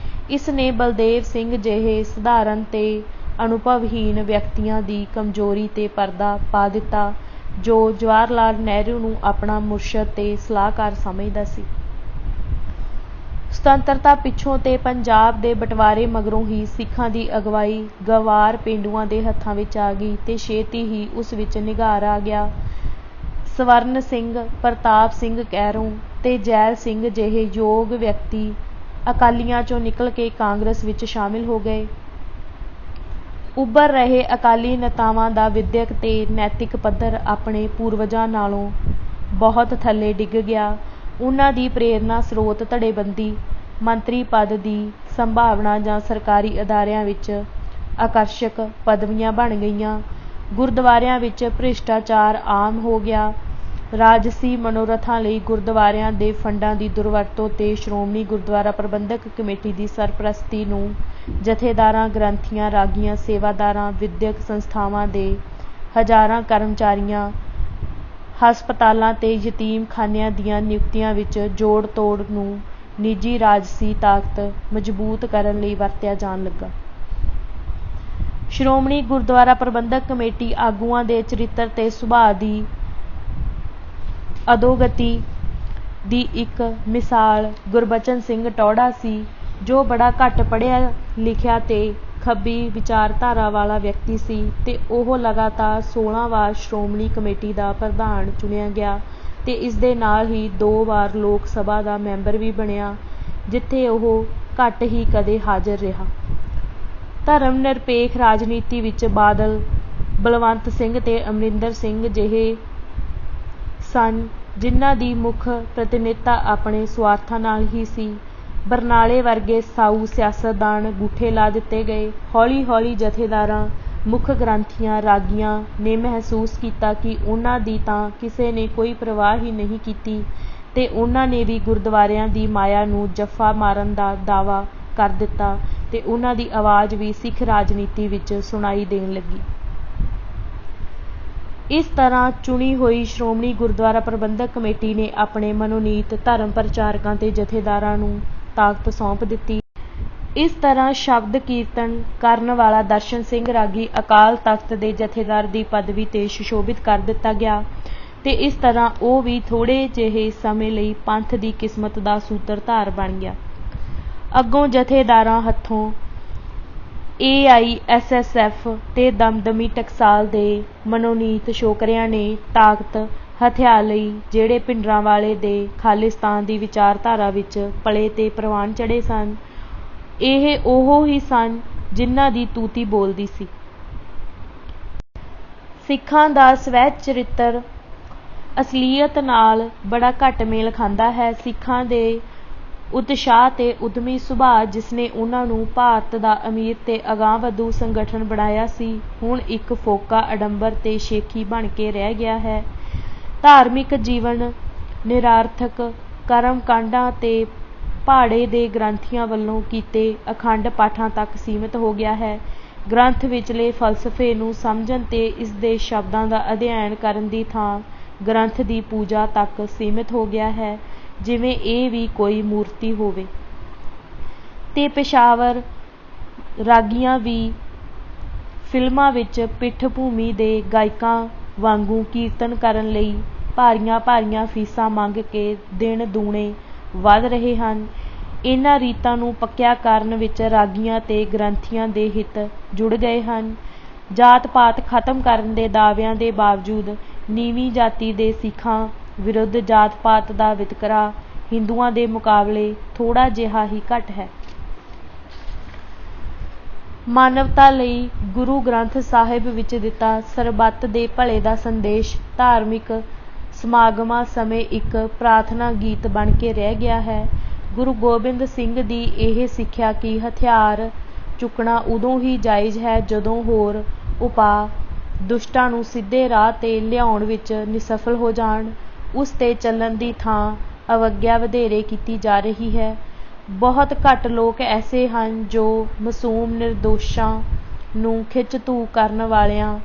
ਇਸ ਨੇ ਬਲਦੇਵ ਸਿੰਘ ਜਿਹੇ ਸਧਾਰਨ ਤੇ ਅਨੁਭਵਹੀਣ ਵਿਅਕਤੀਆਂ ਦੀ ਕਮਜ਼ੋਰੀ ਤੇ ਪਰਦਾ ਪਾ ਦਿੱਤਾ, ਜੋ ਜਵਾਹਰ ਲਾਲ ਨਹਿਰੂ ਨੂੰ ਆਪਣਾ ਮੁਰਸ਼ਦ ਤੇ ਸਲਾਹਕਾਰ ਸਮਝਦਾ ਸੀ। ਸੁਤੰਤਰਤਾ ਪਿੱਛੋਂ ਤੇ ਪੰਜਾਬ ਦੇ ਬਟਵਾਰੇ ਮਗਰੋਂ ਹੀ ਸਿੱਖਾਂ ਦੀ ਅਗਵਾਈ ਗਵਾਰ ਪੇਂਡੂਆਂ ਦੇ ਹੱਥਾਂ ਵਿੱਚ ਆ ਗਈ ਤੇ ਛੇਤੀ ਹੀ ਉਸ ਵਿੱਚ ਨਿਘਾਰ ਆ ਗਿਆ। ਸਵਰਨ ਸਿੰਘ, ਪ੍ਰਤਾਪ ਸਿੰਘ ਕੈਰੋਂ ਤੇ ਜੈਲ ਸਿੰਘ ਜਿਹੇ ਯੋਗ ਵਿਅਕਤੀ ਅਕਾਲੀਆਂ ਚੋਂ ਨਿਕਲ ਕੇ ਕਾਂਗਰਸ ਵਿੱਚ ਸ਼ਾਮਿਲ ਹੋ ਗਏ। ਉੱਭਰ ਰਹੇ ਅਕਾਲੀ ਨੇਤਾਵਾਂ ਦਾ ਵਿਦਿਅਕ ਤੇ ਨੈਤਿਕ ਪੱਧਰ ਆਪਣੇ ਪੂਰਵਜਾਂ ਨਾਲੋਂ ਬਹੁਤ ਥੱਲੇ ਡਿੱਗ ਗਿਆ। ਉਹਨਾਂ ਦੀ ਪ੍ਰੇਰਨਾ ਸਰੋਤ ਧੜੇਬੰਦੀ, ਮੰਤਰੀ ਪਦ ਦੀ ਸੰਭਾਵਨਾ ਜਾਂ ਸਰਕਾਰੀ ਅਦਾਰਿਆਂ ਵਿੱਚ ਆਕਰਸ਼ਕ ਪਦਵੀਆਂ ਬਣ ਗਈਆਂ। ਗੁਰਦੁਆਰਿਆਂ ਵਿੱਚ ਭ੍ਰਿਸ਼ਟਾਚਾਰ ਆਮ ਹੋ ਗਿਆ। ਰਾਜਸੀ ਮਨੋਰਥਾਂ ਲਈ ਗੁਰਦੁਆਰਿਆਂ ਦੇ ਫੰਡਾਂ ਦੀ ਦੁਰਵਰਤੋਂ ਤੇ ਸ਼੍ਰੋਮਣੀ ਗੁਰਦੁਆਰਾ ਪ੍ਰਬੰਧਕ ਕਮੇਟੀ ਦੀ ਸਰਪ੍ਰਸਤੀ ਨੂੰ ਜਥੇਦਾਰਾਂ, ਗ੍ਰੰਥੀਆਂ, ਰਾਗੀਆਂ, ਸੇਵਾਦਾਰਾਂ, ਵਿਦਿਅਕ ਸੰਸਥਾਵਾਂ ਦੇ ਹਜ਼ਾਰਾਂ ਕਰਮਚਾਰੀਆਂ, ਹਸਪਤਾਲਾਂ ਤੇ ਯਤੀਮਖਾਨਿਆਂ ਦੀਆਂ ਨਿਯੁਕਤੀਆਂ ਵਿੱਚ ਜੋੜ ਤੋੜ ਨੂੰ ਨਿੱਜੀ ਰਾਜਸੀ ਤਾਕਤ ਮਜ਼ਬੂਤ ਕਰਨ ਲਈ ਵਰਤਿਆ ਜਾਣ ਲੱਗਾ। ਸ਼੍ਰੋਮਣੀ ਗੁਰਦੁਆਰਾ ਪ੍ਰਬੰਧਕ ਕਮੇਟੀ ਆਗੂਆਂ ਦੇ ਚਰਿੱਤਰ ਤੇ ਸੁਭਾਅ ਦੀ ਅਧੋਗਤੀ ਦੀ ਇੱਕ ਮਿਸਾਲ ਗੁਰਬਚਨ ਸਿੰਘ ਟੌਹੜਾ ਸੀ, ਜੋ ਬੜਾ ਘੱਟ ਪੜ੍ਹਿਆ ਲਿਖਿਆ ਤੇ ਖੱਬੀ ਵਿਚਾਰਧਾਰਾ ਵਾਲਾ ਵਿਅਕਤੀ ਸੀ ਤੇ ਉਹ ਲਗਾਤਾਰ 16 ਵਾਰ ਸ਼੍ਰੋਮਣੀ ਕਮੇਟੀ ਦਾ ਪ੍ਰਧਾਨ ਚੁਣਿਆ ਗਿਆ ਤੇ ਇਸ ਦੇ ਨਾਲ ਹੀ 2 ਵਾਰ ਲੋਕ ਸਭਾ ਦਾ ਮੈਂਬਰ ਵੀ ਬਣਿਆ, ਜਿੱਥੇ ਉਹ ਘੱਟ ਹੀ ਕਦੇ ਹਾਜ਼ਰ ਰਿਹਾ। ਧਰਮ ਨਿਰਪੇਖ ਰਾਜਨੀਤੀ ਵਿੱਚ ਬਾਦਲ, ਬਲਵੰਤ ਸਿੰਘ ਤੇ ਅਮਰਿੰਦਰ ਸਿੰਘ ਜਿਹੇ ਸਨ, ਜਿਨ੍ਹਾਂ ਦੀ ਮੁੱਖ ਪ੍ਰਤੀਨਿਧਤਾ ਆਪਣੇ ਸੁਆਰਥਾਂ ਨਾਲ ਹੀ ਸੀ। ਬਰਨਾਲੇ ਵਰਗੇ ਸਾਊ ਸਿਆਸਤਦਾਨ ਗੂਠੇ ਲਾ ਦਿੱਤੇ ਗਏ। ਹੌਲੀ ਜਥੇਦਾਰਾਂ, ਮੁੱਖ ਗ੍ਰੰਥੀਆਂ, ਰਾਗੀਆਂ ਨੇ ਮਹਿਸੂਸ ਕੀਤਾ ਕਿ ਉਹਨਾਂ ਦੀ ਤਾਂ ਕਿਸੇ ਨੇ ਕੋਈ ਪਰਵਾਹ ਹੀ ਨਹੀਂ ਕੀਤੀ ਤੇ ਉਹਨਾਂ ਨੇ ਵੀ ਗੁਰਦੁਆਰਿਆਂ ਦੀ ਮਾਇਆ ਨੂੰ ਜੱਫਾ ਮਾਰਨ ਦਾ ਦਾਅਵਾ ਕਰ ਦਿੱਤਾ ਤੇ ਉਹਨਾਂ ਦੀ ਆਵਾਜ਼ ਵੀ ਸਿੱਖ ਰਾਜਨੀਤੀ ਵਿੱਚ ਸੁਣਾਈ ਦੇਣ ਲੱਗੀ। ਇਸ ਤਰ੍ਹਾਂ ਚੁਣੀ ਹੋਈ ਸ਼੍ਰੋਮਣੀ ਗੁਰਦੁਆਰਾ ਪ੍ਰਬੰਧਕ ਕਮੇਟੀ ਨੇ ਆਪਣੇ ਮਨੋਨੀਤ ਧਰਮ ਪ੍ਰਚਾਰਕਾਂ ਤੇ ਜਥੇਦਾਰਾਂ ਨੂੰ ਤਾਕਤ ਸੌਂਪ ਦਿੱਤੀ। ਇਸ ਤਰ੍ਹਾਂ ਸ਼ਬਦ ਕੀਰਤਨ ਕਰਨ ਵਾਲਾ ਦਰਸ਼ਨ ਸਿੰਘ ਰਾਗੀ ਅਕਾਲ ਤਖ਼ਤ ਦੇ ਜਥੇਦਾਰ ਦੀ ਪਦਵੀ ਤੇ ਸੁਸ਼ੋਭਿਤ ਕਰ ਦਿੱਤਾ ਗਿਆ ਤੇ ਇਸ ਤਰ੍ਹਾਂ ਉਹ ਵੀ ਥੋੜ੍ਹੇ ਜਿਹੇ ਸਮੇਂ ਲਈ ਪੰਥ ਦੀ ਕਿਸਮਤ ਦਾ ਸੂਤਰਧਾਰ ਬਣ ਗਿਆ। ਅੱਗੋਂ ਜਥੇਦਾਰਾਂ ਹੱਥੋਂ AISSF ਤੇ ਦਮਦਮੀ ਟਕਸਾਲ ਦੇ ਮਨੋਨੀਤ ਛੋਕਰਿਆਂ ਨੇ ਤਾਕਤ ਹਥਿਆ ਲਈ, ਜਿਹੜੇ ਭਿੰਡਰਾਂਵਾਲੇ ਦੇ ਖਾਲਿਸਤਾਨ ਦੀ ਵਿਚਾਰਧਾਰਾ ਵਿੱਚ ਪਲੇ ਤੇ ਪ੍ਰਵਾਨ ਚੜ੍ਹੇ ਸਨ। ਇਹ ਉਹ ਹੀ ਸਨ ਜਿਨ੍ਹਾਂ ਦੀ ਤੂਤੀ ਬੋਲਦੀ ਸੀ। ਸਿੱਖਾਂ ਦਾ ਸਵੈ ਚਰਿੱਤਰ ਅਸਲੀਅਤ ਨਾਲ ਬੜਾ ਘੱਟ ਮੇਲ ਖਾਂਦਾ ਹੈ। ਸਿੱਖਾਂ ਦੇ ਉਤਸ਼ਾਹ ਤੇ ਉਦਮੀ ਸੁਭਾਅ, ਜਿਸਨੇ ਉਹਨਾਂ ਨੂੰ ਭਾਰਤ ਦਾ ਅਮੀਰ ਤੇ ਅਗਾਂਹਵਧੂ ਸੰਗਠਨ ਬਣਾਇਆ ਸੀ, ਹੁਣ ਇੱਕ ਫੋਕਾ, ਅਡੰਬਰ ਤੇ ਸ਼ੇਖੀ ਬਣ ਕੇ ਰਹਿ ਗਿਆ ਹੈ। ਧਾਰਮਿਕ ਜੀਵਨ ਨਿਰਾਰਥਕ ਕਰਮ ਕਾਂਡਾਂ ਤੇ ਪਹਾੜੇ ਦੇ ਗ੍ਰੰਥੀਆਂ ਵੱਲੋਂ ਕੀਤੇ ਅਖੰਡ ਪਾਠਾਂ ਤੱਕ ਸੀਮਿਤ ਹੋ ਗਿਆ ਹੈ। ਗ੍ਰੰਥ ਵਿਚਲੇ ਫਲਸਫੇ ਨੂੰ ਸਮਝਣ ਤੇ ਇਸ ਦੇ ਸ਼ਬਦਾਂ ਦਾ ਅਧਿਐਨ ਕਰਨ ਦੀ ਥਾਂ ਗ੍ਰੰਥ ਦੀ ਪੂਜਾ ਤੱਕ ਸੀਮਿਤ ਹੋ ਗਿਆ ਹੈ, ਜਿਵੇਂ ਇਹ ਵੀ ਕੋਈ ਮੂਰਤੀ ਹੋਵੇ। ਤੇ ਪੇਸ਼ਾਵਰ ਰਾਗੀਆਂ ਵੀ ਫਿਲਮਾਂ ਵਿੱਚ ਪਿੱਠ ਭੂਮੀ ਦੇ ਗਾਇਕਾਂ ਵਾਂਗੂ ਕੀਰਤਨ ਕਰਨ ਲਈ ਭਾਰੀਆਂ ਭਾਰੀਆਂ ਫੀਸਾਂ ਮੰਗ ਕੇ ਦਿਨ ਦੂਣੇ ਵਧ ਰਹੇ ਹਨ। ਇਹਨਾਂ ਰੀਤਾਂ ਨੂੰ ਪੱਕਿਆ ਕਰਨ ਵਿੱਚ ਰਾਗੀਆਂ ਤੇ ਗ੍ਰੰਥੀਆਂ ਦੇ ਹਿੱਤ ਜੁੜ ਗਏ ਹਨ। ਜਾਤ ਪਾਤ ਖਤਮ ਕਰਨ ਦੇ ਦਾਅਵਿਆਂ ਦੇ ਬਾਵਜੂਦ ਨੀਵੀਂ ਜਾਤੀ ਦੇ ਸਿੱਖਾਂ ਵਿਰੁੱਧ ਜਾਤ ਪਾਤ ਦਾ ਵਿਤਕਰਾ ਹਿੰਦੂਆਂ ਦੇ ਮੁਕਾਬਲੇ ਥੋੜ੍ਹਾ ਜਿਹਾ ਹੀ ਘੱਟ ਹੈ। ਮਾਨਵਤਾ ਲਈ ਗੁਰੂ ਗ੍ਰੰਥ ਸਾਹਿਬ ਵਿੱਚ ਦਿੱਤਾ ਸਰਬੱਤ ਦੇ ਭਲੇ ਦਾ ਸੰਦੇਸ਼ ਧਾਰਮਿਕ ਸਮਾਗਮਾਂ ਸਮੇਂ ਇੱਕ ਪ੍ਰਾਰਥਨਾ ਗੀਤ ਬਣ ਕੇ ਰਹਿ ਗਿਆ ਹੈ। ਗੁਰੂ ਗੋਬਿੰਦ ਸਿੰਘ ਦੀ ਇਹ ਸਿੱਖਿਆ ਕਿ ਹਥਿਆਰ ਚੁੱਕਣਾ ਉਦੋਂ ਹੀ ਜਾਇਜ਼ ਹੈ ਜਦੋਂ ਹੋਰ ਉਪਾਅ ਦੁਸ਼ਟਾਂ ਨੂੰ ਸਿੱਧੇ ਰਾਹ 'ਤੇ ਲਿਆਉਣ ਵਿੱਚ ਨਿਸਫਲ ਹੋ ਜਾਣ, ਉਸ 'ਤੇ ਚੱਲਣ ਦੀ ਥਾਂ ਅਵੱਗਿਆ ਵਧੇਰੇ ਕੀਤੀ ਜਾ ਰਹੀ ਹੈ। ਬਹੁਤ ਘੱਟ ਲੋਕ ਐਸੇ ਹਨ ਜੋ ਮਾਸੂਮ ਨਿਰਦੋਸ਼ਾਂ ਨੂੰ ਖਿੱਚ ਧੂ ਕਰਨ ਵਾਲਿਆਂ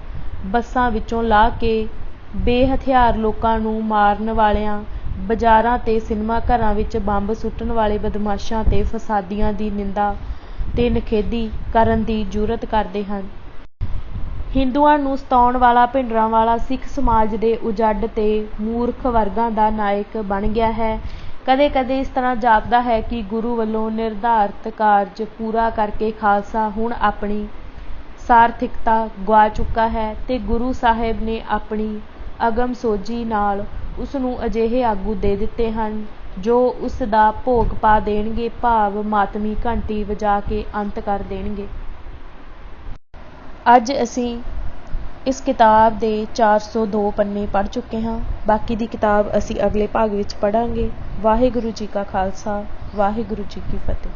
ਬੱਸਾਂ ਵਿੱਚੋਂ ਲਾਹ ਕੇ ਬੇਹਥਿਆਰ ਲੋਕਾਂ ਨੂੰ ਮਾਰਨ ਵਾਲਿਆਂ, ਬਾਜ਼ਾਰਾਂ ਤੇ ਸਿਨੇਮਾ ਘਰਾਂ ਵਿੱਚ ਬੰਬ ਸੁੱਟਣ ਵਾਲੇ ਬਦਮਾਸ਼ਾਂ ਤੇ ਫਸਾਦੀਆਂ ਦੀ ਨਿੰਦਾ ਤੇ ਨਿਖੇਧੀ ਕਰਨ ਦੀ ਜੁਰਅਤ ਕਰਦੇ ਹਨ। ਹਿੰਦੂਆਂ ਨੂੰ ਸਤਾਉਣ ਵਾਲਾ ਭਿੰਡਰਾਂਵਾਲਾ ਸਿੱਖ ਸਮਾਜ ਦੇ ਉਜੜ ਤੇ ਮੂਰਖ ਵਰਗਾਂ ਦਾ ਨਾਇਕ ਬਣ ਗਿਆ ਹੈ। ਕਦੇ ਕਦੇ ਇਸ ਤਰ੍ਹਾਂ ਜਾਪਦਾ ਹੈ ਕਿ ਗੁਰੂ ਵੱਲੋਂ ਨਿਰਧਾਰਤ ਕਾਰਜ ਪੂਰਾ ਕਰਕੇ ਖਾਲਸਾ ਹੁਣ ਆਪਣੀ ਸਾਰਥਿਕਤਾ ਗੁਆ ਚੁੱਕਾ ਹੈ ਤੇ ਗੁਰੂ ਸਾਹਿਬ ਨੇ ਆਪਣੀ ਅਗਮ ਸੋਝੀ ਨਾਲ ਉਸ ਨੂੰ ਅਜਿਹੇ ਆਗੂ ਦੇ ਦਿੱਤੇ ਹਨ ਜੋ ਉਸ ਦਾ ਭੋਗ ਪਾ ਦੇਣਗੇ, ਭਾਵ ਮਾਤਮੀ ਘੰਟੀ ਵਜਾ ਕੇ ਅੰਤ ਕਰ ਦੇਣਗੇ। ਅੱਜ ਅਸੀਂ ਇਸ ਕਿਤਾਬ ਦੇ 402 ਪੰਨੇ ਪੜ੍ਹ ਚੁੱਕੇ ਹਾਂ। ਬਾਕੀ ਦੀ ਕਿਤਾਬ ਅਸੀਂ ਅਗਲੇ ਭਾਗ ਵਿੱਚ ਪੜ੍ਹਾਂਗੇ। ਵਾਹਿਗੁਰੂ ਜੀ ਕਾ ਖਾਲਸਾ, ਵਾਹਿਗੁਰੂ ਜੀ ਕੀ ਫਤਿਹ।